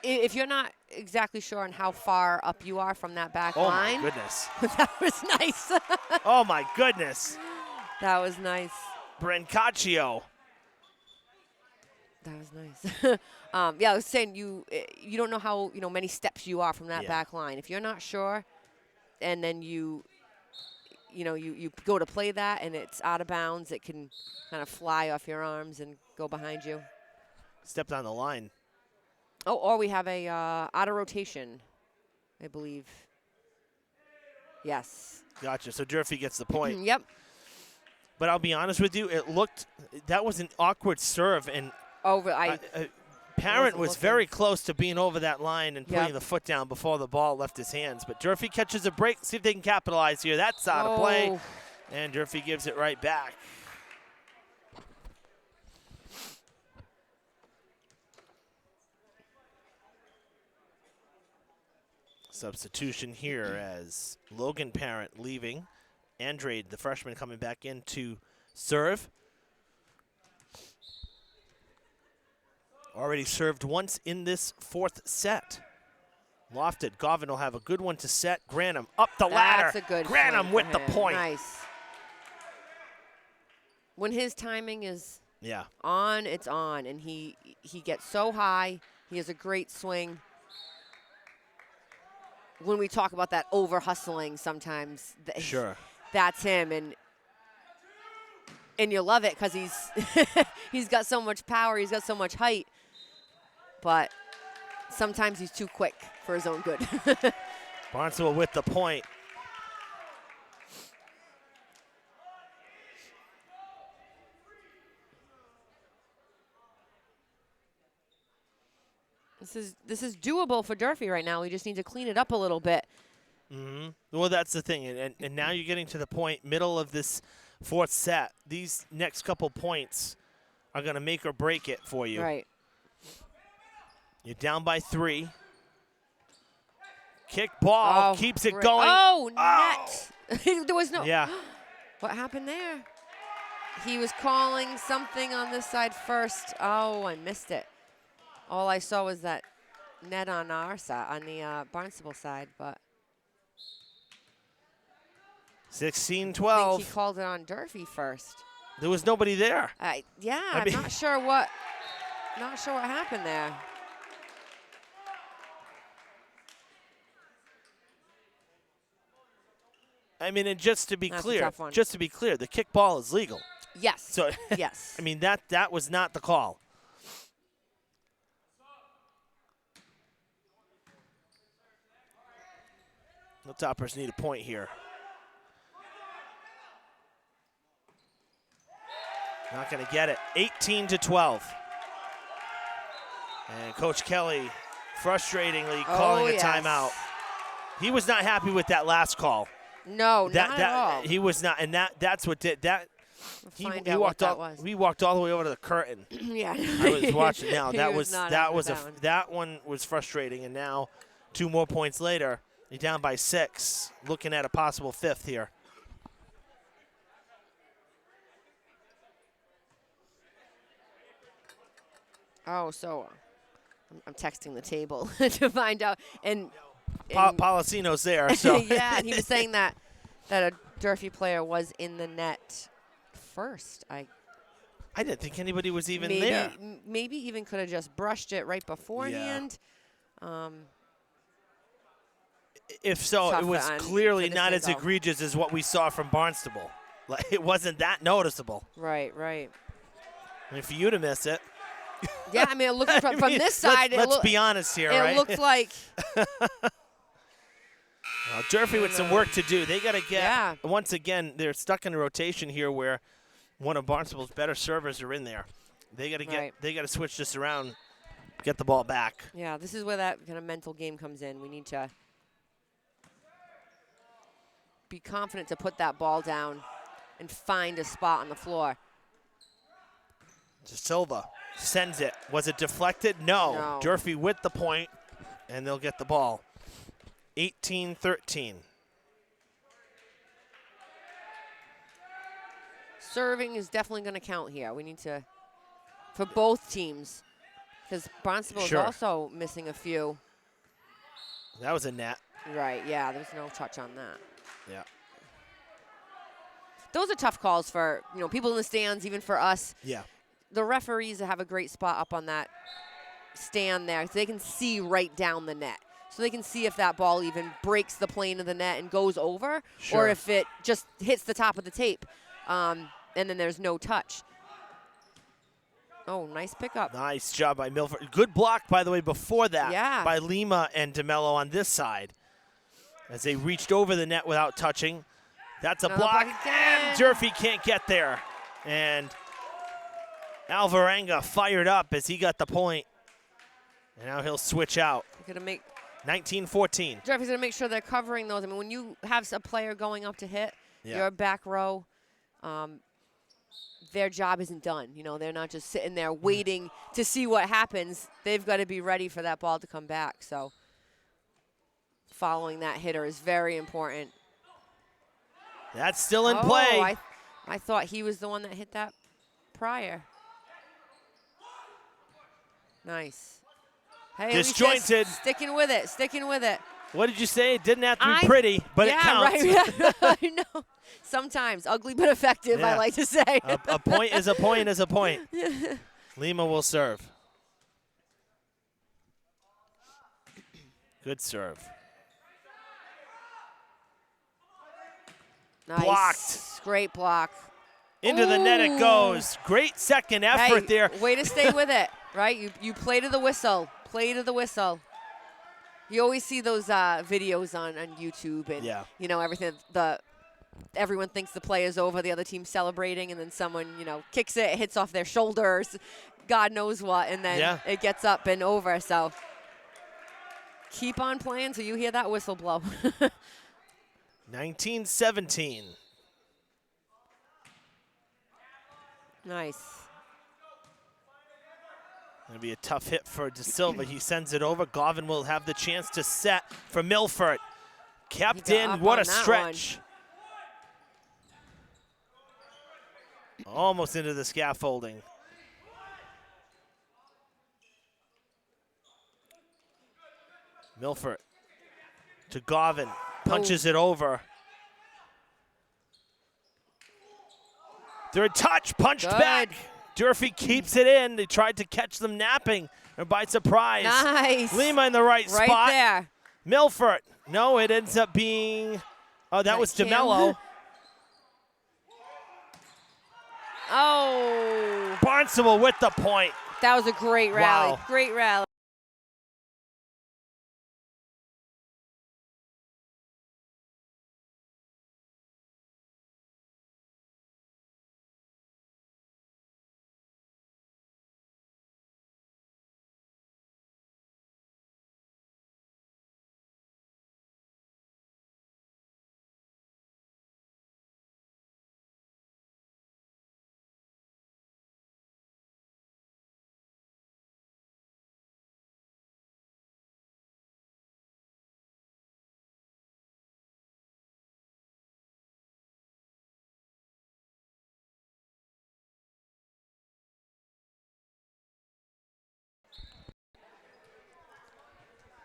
if you're not exactly sure on how far up you are from that back line. Oh, my goodness. That was nice. Oh, my goodness. That was nice. Brancaccio. That was nice. Yeah, I was saying you don't know how many steps you are from that back line. If you're not sure, and then you go to play that and it's out of bounds, it can kind of fly off your arms and go behind you. Stepped on the line. Oh, or we have a out of rotation, I believe. Yes. Gotcha. So Durfee gets the point. Yep. But I'll be honest with you, that was an awkward serve, and Parent was very close to being over that line and putting the foot down before the ball left his hands. But Durfee catches a break. See if they can capitalize here. That's out of play. And Durfee gives it right back. Substitution here as Logan Parent leaving. Andrade, the freshman, coming back in to serve. Already served once in this 4th set. Lofted. Govin will have a good one to set. Granum up the ladder. That's a good Granum with the point. Nice. When his timing is Yeah. on, it's on. And he gets so high. He has a great swing. When we talk about that over-hustling sometimes, Sure. that's him. And you love it because he's got so much power. He's got so much height. But sometimes he's too quick for his own good. Barnstable with the point. This is doable for Durfee right now. We just need to clean it up a little bit. Mm-hmm. Well, that's the thing. And now you're getting to the point, middle of this 4th set. These next couple points are going to make or break it for you. Right. You're down by 3. Kick ball keeps it going. Oh, net. There was no. Yeah. What happened there? He was calling something on this side first. Oh, I missed it. All I saw was that net on our side, on the Barnstable side, but 16-12. I think he called it on Durfee first. There was nobody there. Yeah, I mean, I'm not sure what happened there. I mean, and just to be That's a clear, tough one. the kickball is legal. Yes. So yes. I mean, that was not the call. The Toppers need a point here. Not going to get it. 18-12. And Coach Kelly frustratingly calling a timeout. He was not happy with that last call. No, not at all. He was not, and that's what did that. We'll find out what that was. We walked all the way over to the curtain. Yeah. I was watching now. He That was was not that happy was with a that one. that one was frustrating, and now 2 more points later, you're down by 6, looking at a possible 5th here. Oh, so I'm texting the table to find out. And Policino's there, so yeah, and he was saying that a Durfee player was in the net first. I didn't think anybody was even maybe, there. Maybe even could have just brushed it right beforehand. If so, Tough it was on clearly for the not as single. egregious as what we saw from Barnstable. Like, it wasn't that noticeable. Right. I mean, for you to miss it. Yeah, I mean, looking from this side, let's be honest here, right? It looked like Well, Durfee with some work to do. They got to get, Yeah. once again, they're stuck in a rotation here where one of Barnstable's better servers are in there. They got to get, Right. they got to switch this around, get the ball back. Yeah, this is where that kind of mental game comes in. We need to be confident to put that ball down and find a spot on the floor. De Silva sends it. Was it deflected? No. No. Durfee with the point, and they'll get the ball. 18-13. Serving is definitely going to count here. We need to, for both teams, because Barnstable is Sure. also missing a few. That was a net. Right, yeah, there's no touch on that. Yeah. Those are tough calls for, people in the stands, even for us. Yeah. The referees have a great spot up on that stand there, so they can see right down the net. So they can see if that ball even breaks the plane of the net and goes over, Sure. or if it just hits the top of the tape, and then there's no touch. Oh, nice pickup. Nice job by Milford. Good block, by the way, before that Yeah. by Lima and DeMello on this side. As they reached over the net without touching. That's a Another block, block again. and Durfee can't get there. And Alvarenga fired up as he got the point. And now he'll switch out. They're gonna make 19-14. Durfee's gonna make sure they're covering those. I mean, when you have a player going up to hit, Yeah. your back row, their job isn't done. They're not just sitting there waiting to see what happens. They've got to be ready for that ball to come back. So following that hitter is very important. That's still in play. I thought he was the one that hit that prior. Nice. Hey, at least they're Disjointed. Sticking with it. What did you say? It didn't have to be pretty, but it counts. Right. I know. Sometimes ugly but effective, I Yeah. like to say. A point is a point is a point. Lima will serve. Good serve. Nice. Blocked. Great block. Into the net it goes. Great second effort Hey, there. way to stay with it, right? You play to the whistle. Play to the whistle. You always see those videos on YouTube and Yeah. Everything. Everyone thinks the play is over, the other team celebrating, and then someone kicks it, hits off their shoulders, God knows what, and then it gets up and over. So keep on playing till you hear that whistle blow. 19-17. Nice. Going to be a tough hit for De Silva. He sends it over. Govin will have the chance to set for Milford. Kept He got in. up What on a that stretch. Almost into the scaffolding. Milford to Govin. Punches it over. Third touch, punched back. Durfee keeps it in. They tried to catch them napping by surprise. Nice. Lima in the right spot. Right there. Milford. No, it ends up being, oh, that was DeMello. Oh. Barnstable with the point. That was a great rally. Wow. Great rally.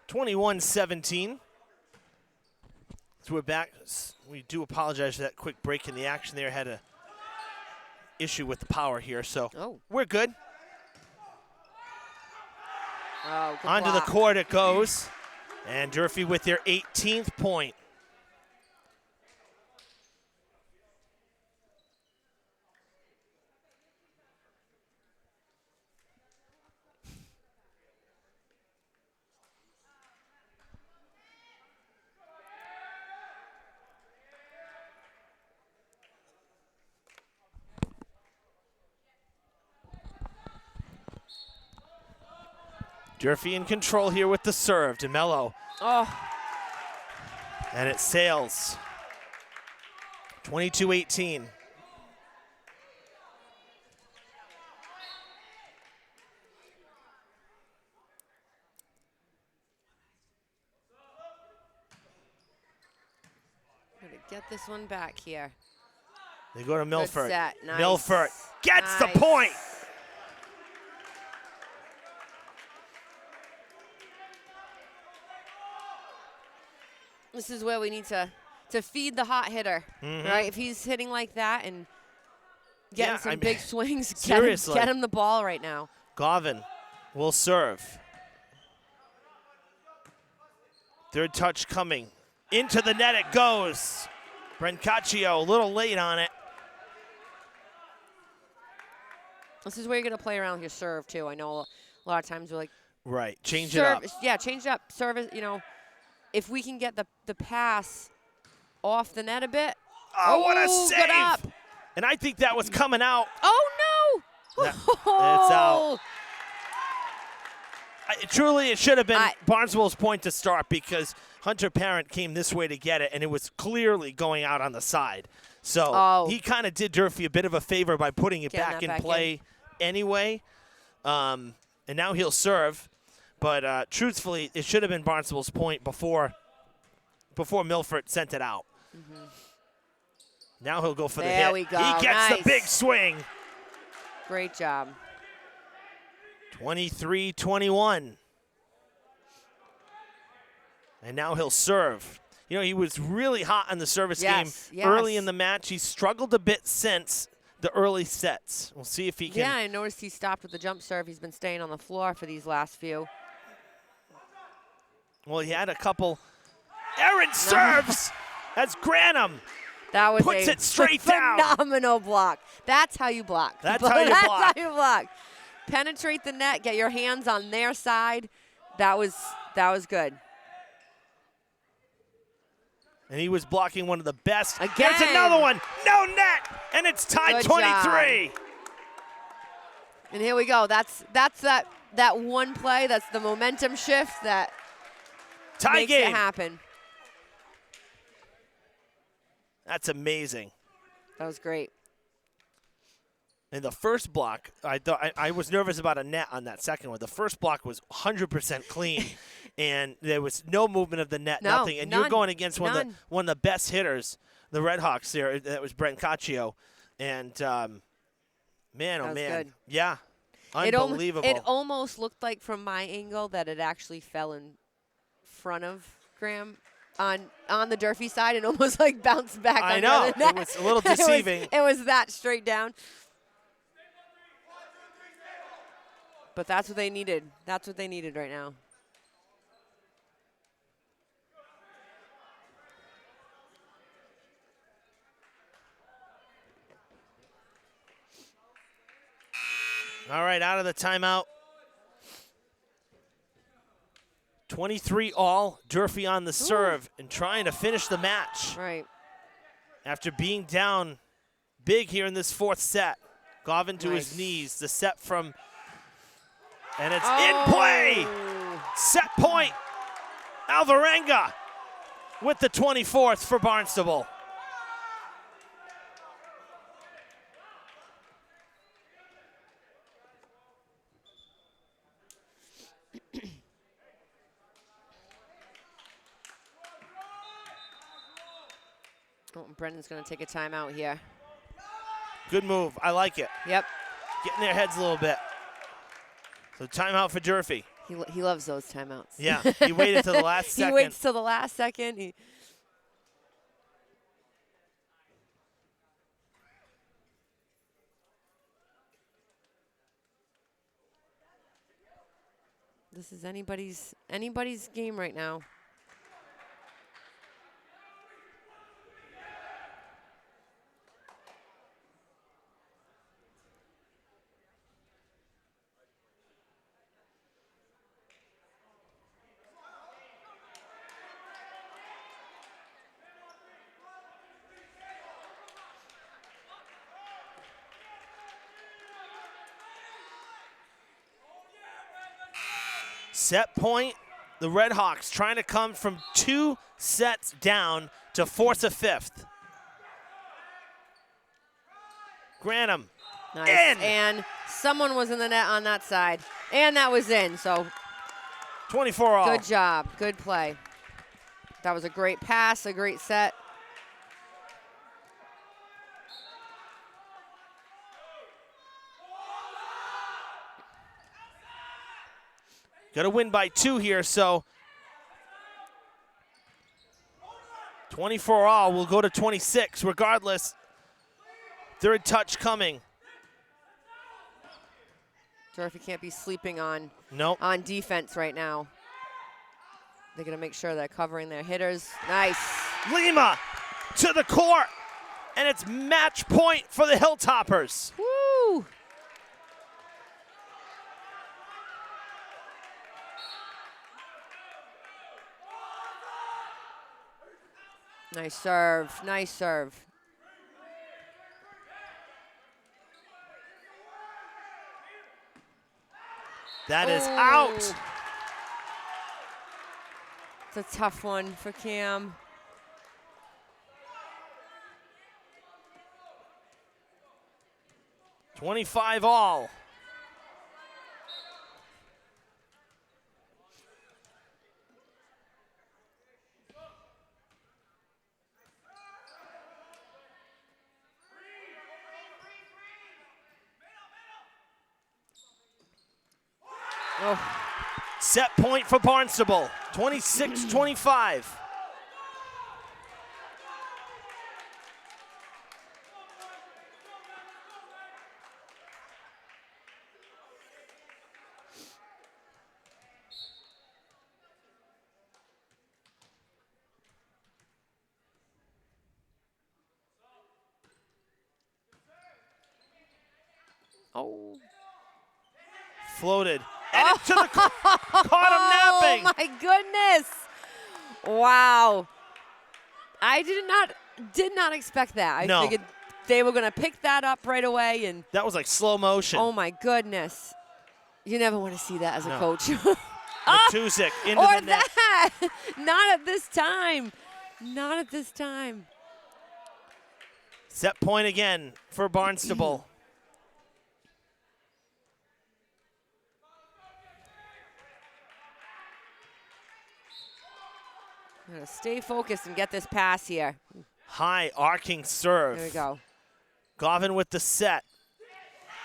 (21-17). So we're back. We do apologize for that quick break in the action there. Had a issue with the power here, so we're good. Oh, good Onto the block. court it goes. And Durfee with their 18th point. Durfee in control here with the serve. DeMello. Oh. And it sails. 22-18. Gonna get this one back here. They go to Milford. Good set. Nice. Milford gets the Nice. point. This is where we need to feed the hot hitter, right? If he's hitting like that and getting some big swings, seriously. get him the ball right now. Govin will serve. Third touch coming. Into the net it goes. Brancaccio a little late on it. This is where you're going to play around with your serve, too. I know a lot of times we're like, Right, change it serve, up. yeah, change it up. Serve it, you know, if we can get the pass off the net a bit. Oh, what a good up. save! And I think that was coming out. Oh, no! It's out. Truly, it should have been Barnstable's point to start because Hunter Parent came this way to get it, and it was clearly going out on the side. So he kind of did Durfee a bit of a favor by putting it back in play anyway. And now he'll serve. But truthfully, it should have been Barnstable's point before Milford sent it out. Now he'll go for the hit. There we go. He gets the big swing. Great job. 23-21. And now he'll serve. You know, he was really hot on the service game early in the match. He's struggled a bit since the early sets. We'll see if he can. Yeah, I noticed he stopped with the jump serve. He's been staying on the floor for these last few. Well, he had a couple errant serves. That's Granum. That was puts a it straight down. Phenomenal block. That's how you block. That's how you block. That's how you block. Penetrate the net. Get your hands on their side. That was good. And he was blocking one of the best. Again. There's another one. No net. And it's tied Good 23. job. And here we go. That's that one play. That's the momentum shift that makes game. it happen. That's amazing. That was great. In the first block, I thought I was nervous about a net on that second one. The first block was 100% clean, and there was no movement of the net, nothing. And you're going against one of the best hitters, the Red Hawks there. That was Brancaccio, and Man, That oh was man. good. Yeah. It Unbelievable. almost looked like from my angle that it actually fell in front of Graham on the Durfee side and almost like bounced back. I on know. The other net. It was a little deceiving. it was that straight down. But that's what they needed. That's what they needed right now. All right, out of the timeout. 23 all. Durfee on the serve and trying to finish the match. Right. After being down big here in this fourth set. Govin to his Nice. knees. The set from, and it's in play. Set point. Alvarenga with the 24th for Barnstable. Oh, Brendan's going to take a timeout here. Good move. I like it. Yep. Getting their heads a little bit. So timeout for Durfee. He loves those timeouts. Yeah, he waited till the last second. He waits till the last second. This is anybody's game right now. Set point, the Redhawks trying to come from 2 sets down to force a fifth. Granum. Nice. In. And someone was in the net on that side. And that was in, so 24 all. good job. Good play. That was a great pass, a great set. Got to win by 2 here, so 24 all will go to 26 regardless. Third touch coming. Durfee can't be sleeping on defense right now. They're going to make sure they're covering their hitters. Nice. Lima to the court, and it's match point for the Hilltoppers. Woo! Nice serve. Nice serve. That is out. It's a tough one for Cam. $25 all. Oh. Set point for Barnstable, 26-25. Oh. Floated. And it's to the caught him napping. Oh my goodness. Wow. I did not expect that. I No. figured they were going to pick that up right away, and That was like slow motion. oh my goodness. You never want to see that as a No. coach. Matuszek into Or the net. that. Not at this time. Not at this time. Set point again for Barnstable. I'm going to stay focused and get this pass here. High arcing serve. There we go. Govin with the set.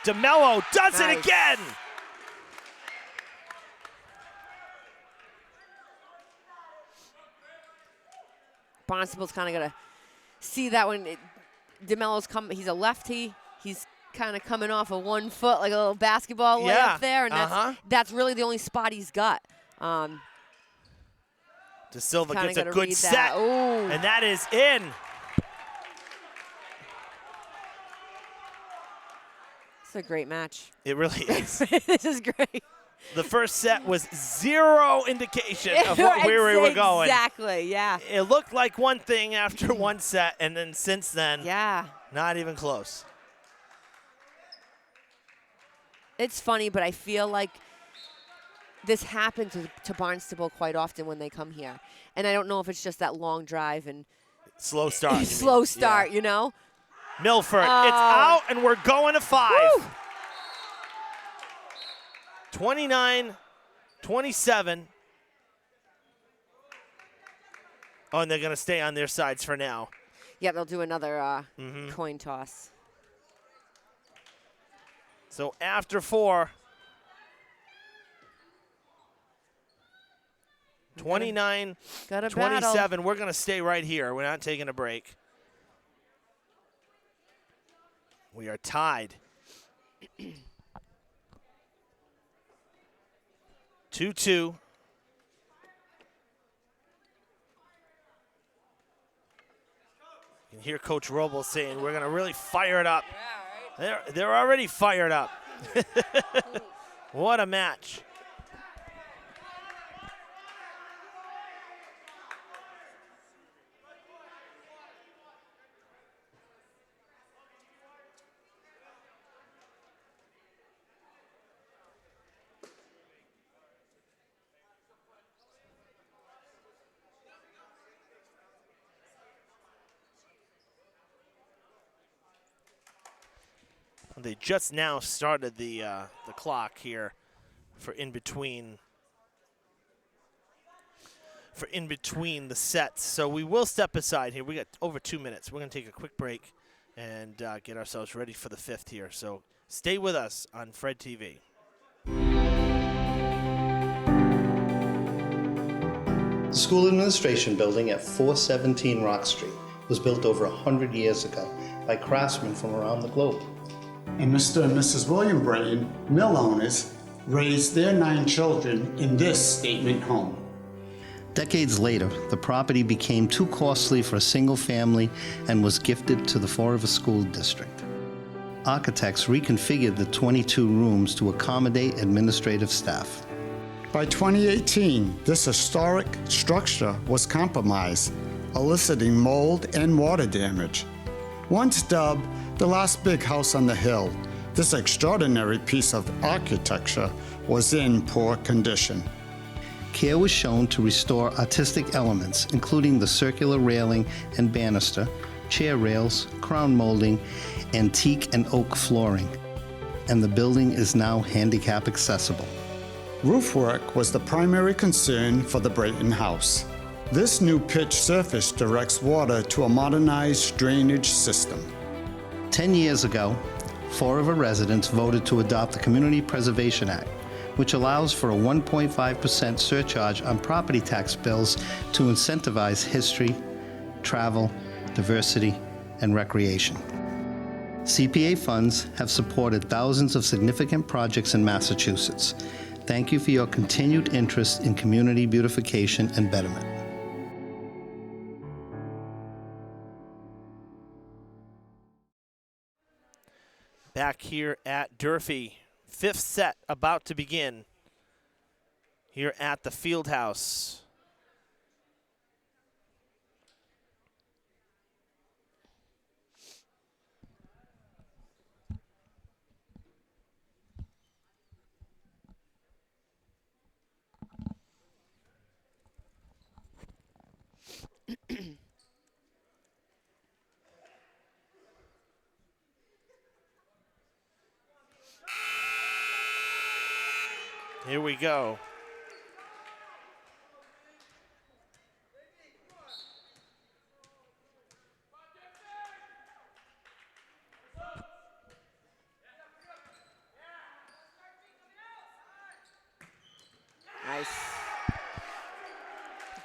DeMello does it Nice. again. Barnstable's kind of got to see that when DeMello's coming. He's a lefty. He's kind of coming off of 1 foot like a little basketball Yeah, layup there, and that's really the only spot he's got. De Silva Kinda gets a gotta good read set, that. Ooh. and that is in. It's a great match. It really is. This is great. The first set was zero indication of where we were going. Exactly, yeah. It looked like one thing after one set, and then since then, Yeah. not even close. It's funny, but I feel like this happens to Barnstable quite often when they come here. And I don't know if it's just that long drive and Slow start. you mean. slow start, Yeah. you know? Milford, it's Oh. out, and we're going to 5. Woo! 29-27. Oh, and they're going to stay on their sides for now. Yeah, they'll do another coin toss. So after 4, 29-27, Got a battle. we're going to stay right here. We're not taking a break. We are tied. 2-2. You can hear Coach Robles saying we're going to really fire it up. They're already fired up. What a match. They just now started the clock here for in between the sets. So we will step aside here. We got over 2 minutes. We're going to take a quick break and get ourselves ready for the 5th here. So stay with us on Fred TV. The school administration building at 417 Rock Street was built over 100 years ago by craftsmen from around the globe. And Mr. and Mrs. William Brayton, mill owners, raised their 9 children in this statement home. Decades later, the property became too costly for a single family and was gifted to the Fall River School District. Architects reconfigured the 22 rooms to accommodate administrative staff. By 2018, this historic structure was compromised, eliciting mold and water damage. Once dubbed the last big house on the hill, this extraordinary piece of architecture was in poor condition. Care was shown to restore artistic elements, including the circular railing and banister, chair rails, crown molding, antique and oak flooring. And the building is now handicap accessible. Roof work was the primary concern for the Brayton house. This new pitch surface directs water to a modernized drainage system. 10 years ago, Fall River residents voted to adopt the Community Preservation Act, which allows for a 1.5% surcharge on property tax bills to incentivize history, travel, diversity, and recreation. CPA funds have supported thousands of significant projects in Massachusetts. Thank you for your continued interest in community beautification and betterment. Back here at Durfee, 5th set about to begin here at the field house. Here we go.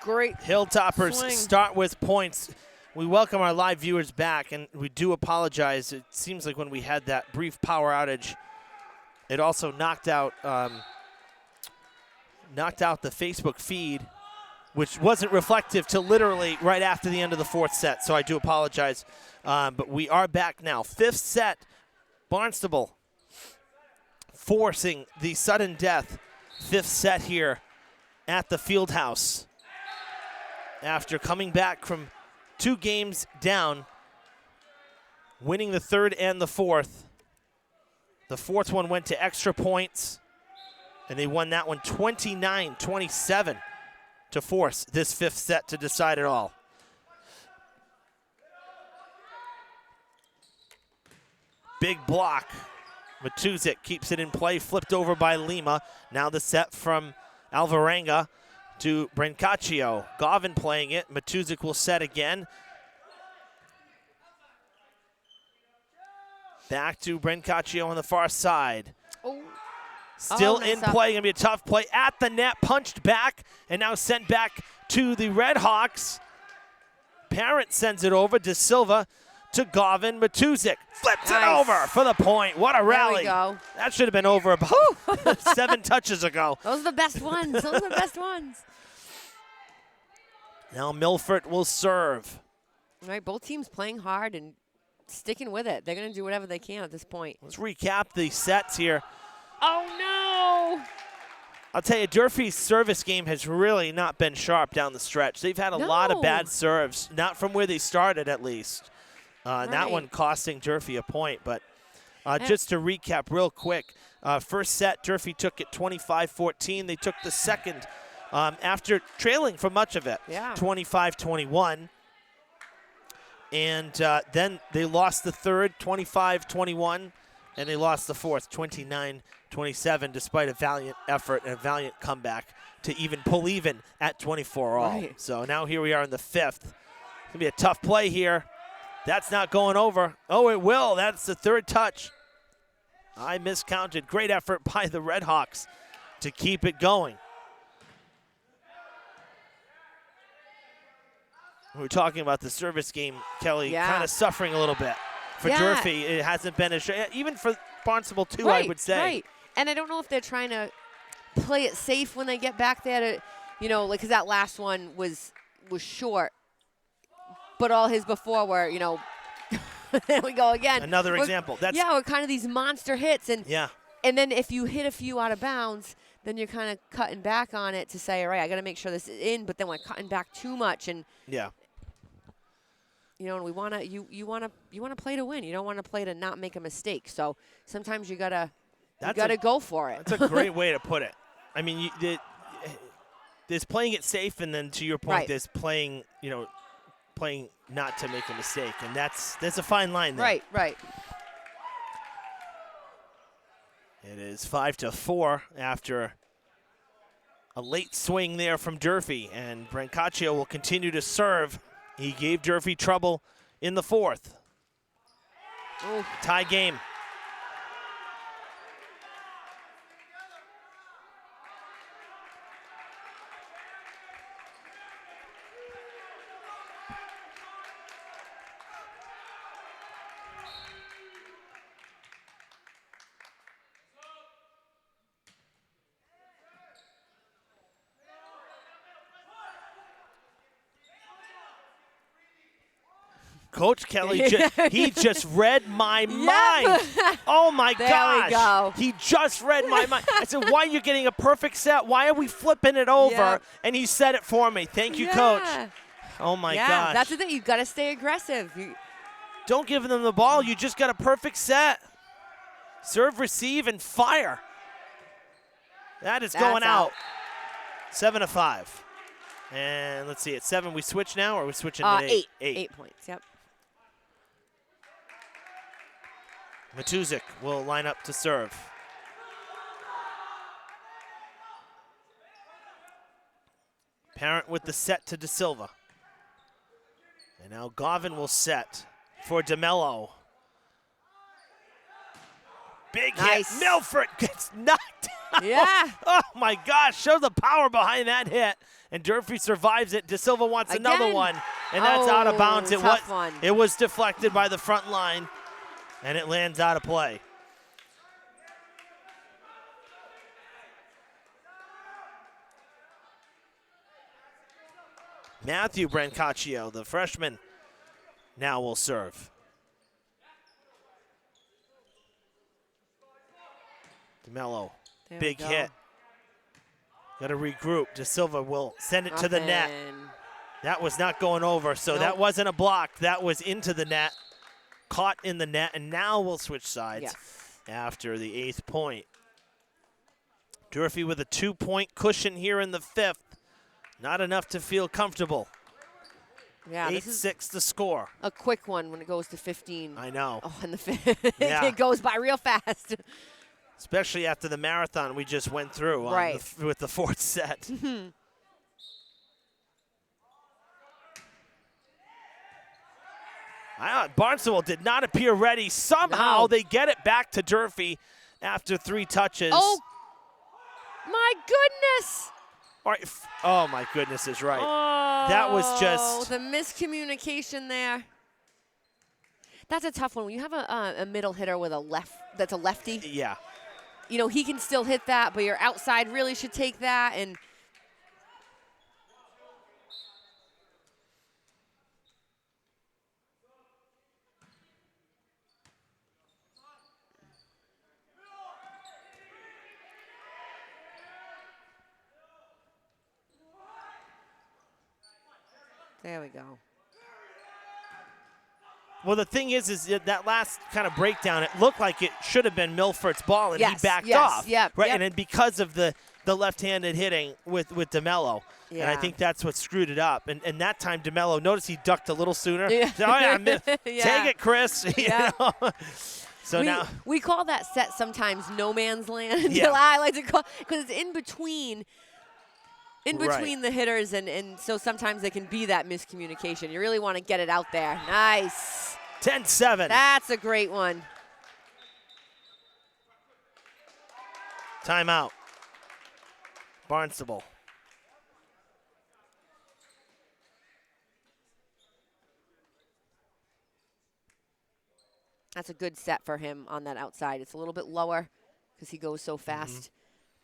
great Hilltoppers swing. start with points. We welcome our live viewers back, and we do apologize. It seems like when we had that brief power outage, it also knocked out the Facebook feed, which wasn't reflective till literally right after the end of the fourth set, so I do apologize. But we are back now. Fifth set, Barnstable forcing the sudden death. Fifth set here at the Fieldhouse. After coming back from 2 games down, winning the third and the fourth. The fourth one went to extra points, and they won that one 29-27 to force this fifth set to decide it all. Big block. Matuzik keeps it in play, flipped over by Lima. Now the set from Alvarenga to Brancaccio. Govin playing it. Matuzik will set again. Back to Brancaccio on the far side. Oh. Still Oh, in messed up. play. Going to be a tough play at the net. Punched back and now sent back to the Red Hawks. Parent sends it over. De Silva to Govin. Matuzik flips it Nice. over for the point. What a rally. There we go. That should have been over about 7 touches ago. Those are the best ones. Those are the best ones. Now Milford will serve. All right, both teams playing hard and sticking with it. They're going to do whatever they can at this point. Let's recap the sets here. Oh, no. I'll tell you, Durfee's service game has really not been sharp down the stretch. They've had a lot of No. bad serves, not from where they started at least. And that Right. one costing Durfee a point. But just to recap real quick, first set, Durfee took it 25-14. They took the second after trailing for much of it, Yeah. 25-21. And then they lost the third, 25-21, and they lost the fourth, 29-27, despite a valiant effort and a valiant comeback to even pull even at 24 all. Right. So now here we are in the fifth. It's going to be a tough play here. That's not going over. Oh, it will. That's the third touch. I miscounted. Great effort by the Red Hawks to keep it going. We were talking about the service game, Kelly, Yeah. kind of suffering a little bit. For Yeah. Durfee, it hasn't been even for Barnstable too, I would say. Right. And I don't know if they're trying to play it safe when they get back there to, because that last one was short. But all his before were, there we go again. Another example. We're kind of these monster hits. And then if you hit a few out of bounds, then you're kind of cutting back on it to say, all right, I got to make sure this is in, but then we're cutting back too much. And and we want to you want to play to win. You don't want to play to not make a mistake. So sometimes you got to go for it. That's a great way to put it. I mean, there's playing it safe, and then to your point, Right. there's playing not to make a mistake, and there's a fine line there. Right. It is 5-4 after a late swing there from Durfee, and Brancaccio will continue to serve. He gave Durfee trouble in the fourth. Ooh. Tie game. Coach Kelly, he just read my mind. Oh, my There gosh. we go. He just read my mind. I said, why are you getting a perfect set? Why are we flipping it over? Yep. And he said it for me. Thank you, Coach. Oh, my gosh. That's the thing. You've got to stay aggressive. Don't give them the ball. You just got a perfect set. Serve, receive, and fire. That is going out. 7-5. And let's see, at 7 we switch now, or are we switching to 8? 8 points, yep. Matuzik will line up to serve. Parent with the set to De Silva. And now Govin will set for DeMello. Big Nice. hit. Milford gets knocked out. Yeah. Oh, my gosh. Show the power behind that hit. And Durfee survives it. De Silva wants another Again. one, and that's out of bounds. Tough one. It was deflected by the front line, and it lands out of play. Matthew Brancaccio, the freshman, now will serve. DeMello, big hit. Got to regroup. De Silva will send it to the net. That was not going over, so that wasn't a block. That was into the net, caught in the net, and now we'll switch sides after the 8th point. Durfee with a 2-point cushion here in the 5th. Not enough to feel comfortable. Yeah, 8-6 the score. A quick one when it goes to 15. I know. Oh, and the 5th. Yeah. It goes by real fast. Especially after the marathon we just went through with the 4th set. Barnstable did not appear ready. Somehow they get it back to Durfee after 3 touches. Oh, my goodness. All right. Oh, my goodness is right. That was just. The miscommunication there. That's a tough one. When you have a middle hitter with that's a lefty. Yeah. You know, he can still hit that, but your outside really should take that. And there we go. Well, the thing is that last kind of breakdown, it looked like it should have been Milford's ball, and he backed off. Right, and then because of the left-handed hitting with DeMello, and I think that's what screwed it up. And that time DeMello, notice he ducked a little sooner. Yeah. Said, take it, Chris. You know? So we call that set sometimes no man's land. Yeah. I like to call because it's in between the hitters, and so sometimes there can be that miscommunication. You really want to get it out there. Nice. 10-7. That's a great one. Timeout. Barnstable. That's a good set for him on that outside. It's a little bit lower because he goes so fast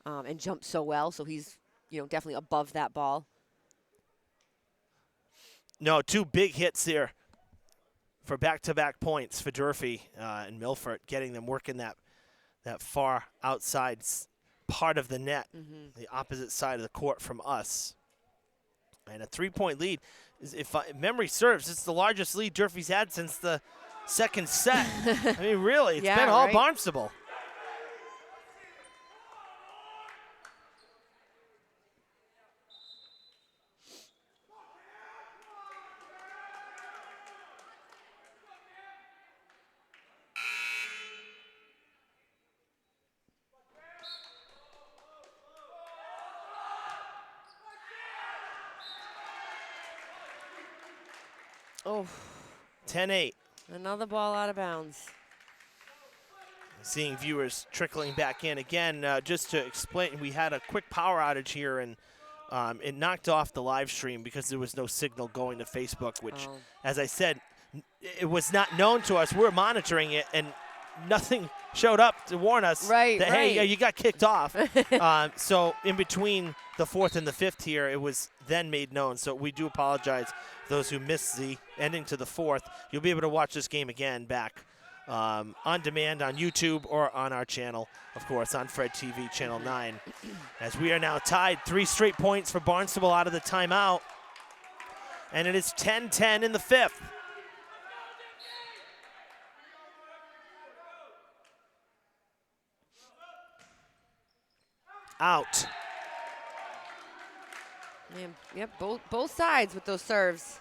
and jumps so well, so he's definitely above that ball. No, 2 big hits here for back-to-back points for Durfee and Milford, getting them working that far outside part of the net, the opposite side of the court from us. And a 3-point lead, if memory serves, it's the largest lead Durfee's had since the 2nd set. I mean, really, it's been all Barnstable. Oh. 10-8. Another ball out of bounds. Seeing viewers trickling back in again, just to explain, we had a quick power outage here, and it knocked off the live stream because there was no signal going to Facebook, which, as I said, it was not known to us. We're monitoring it, and nothing showed up to warn us that, hey, you got kicked off. So in between the 4th and the 5th here, it was then made known. So we do apologize those who missed the ending to the 4th. You'll be able to watch this game again back on demand on YouTube or on our channel, of course, on Fred TV, Channel 9. As we are now tied, 3 straight points for Barnstable out of the timeout. And it is 10-10 in the 5th. Out. Man, yep, both sides with those serves.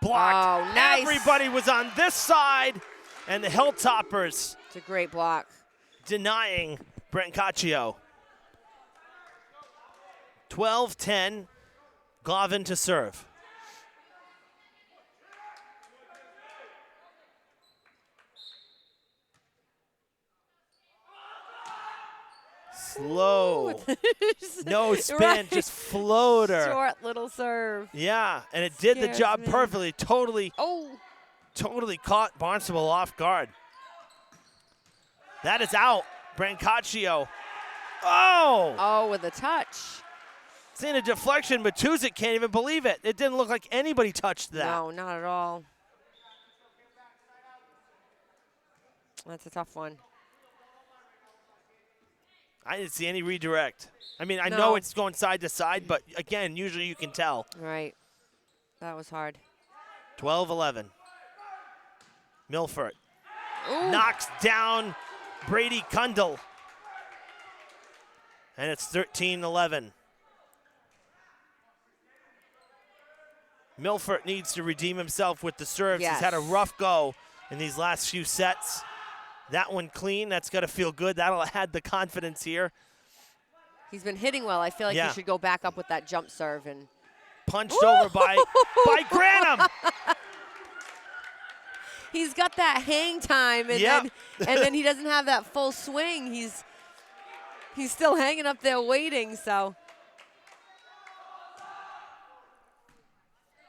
Blocked. Oh, nice. Everybody was on this side, And the Hilltoppers It's a great block. denying Brancaccio. 12-10, Glavin to serve. Slow. No spin, Right. just floater. Short little serve. Yeah, and it did the Scares job me. perfectly. Totally Oh, caught Barnstable off guard. That is out. Brancaccio. Oh! with a touch. Seeing a deflection, but Tuzik can't even believe it. It didn't look like anybody touched that. No, not at all. That's a tough one. I didn't see any redirect. I mean, I No. know it's going side to side, but again, usually you can tell. Right. That was hard. 12-11. Milford Ooh. knocks down Brady Kundal. And it's 13-11. Milford needs to redeem himself with the serves. Yes. He's had a rough go in these last few sets. That one clean. That's got to feel good. That'll add the confidence here. He's been hitting well. I feel like Yeah. he should go back up with that jump serve and Punched over by Granum. he's got that hang time and Yep. then he doesn't have that full swing. He's still hanging up there waiting, so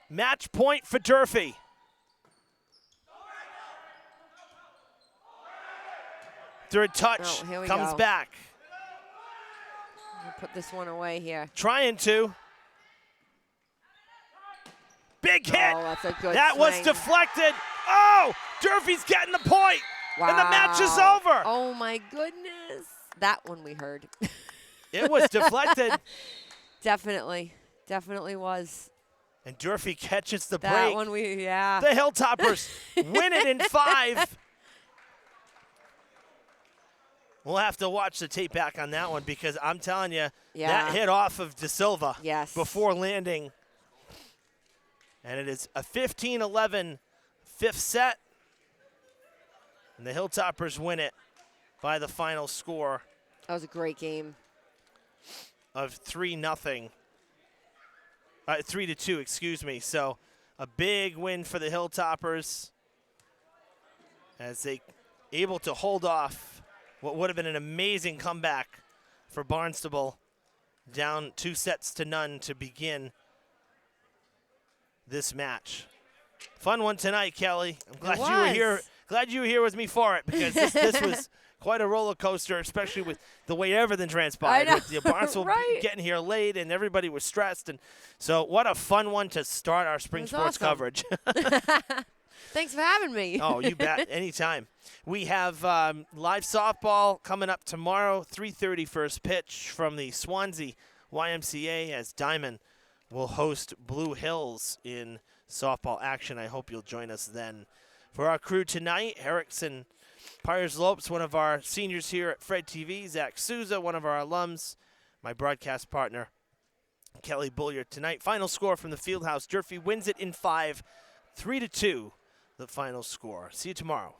Match point for Durfee. Third touch Oh, here we comes go. back. we'll put this one away here. Trying to. Big hit. Oh, that's a good That was swing. deflected. Oh, Durfee's getting the point. Wow. And the match is over. Oh my goodness. That one we heard. It was deflected. Definitely was. And Durfee catches the That break. one yeah. The Hilltoppers win it in 5. We'll have to watch the tape back on that one because I'm telling you, Yeah. that hit off of De Silva Yes. before landing. And it is a 15-11 fifth set. And the Hilltoppers win it by the final score That was a great game. of 3-0. 3-2, excuse me. So a big win for the Hilltoppers as they able to hold off what would have been an amazing comeback for Barnstable, down 2-0 to begin this match. Fun one tonight, Kelly. I'm glad you were here. Glad you were here with me for it because this was quite a roller coaster, especially with the way everything transpired. I know. With the Barnstable Right. getting here late and everybody was stressed, and so what a fun one to start our spring It was sports awesome. coverage. Thanks for having me. Oh, you bet. Anytime. We have live softball coming up tomorrow, 3:30 first pitch from the Swansea YMCA as Diamond will host Blue Hills in softball action. I hope you'll join us then. For our crew tonight, Erickson Pyers Lopes, one of our seniors here at Fred TV, Zach Souza, one of our alums, my broadcast partner, Kelly Bulliard tonight. Final score from the Fieldhouse. Durfee wins it in 5, 3-2. The final score. See you tomorrow.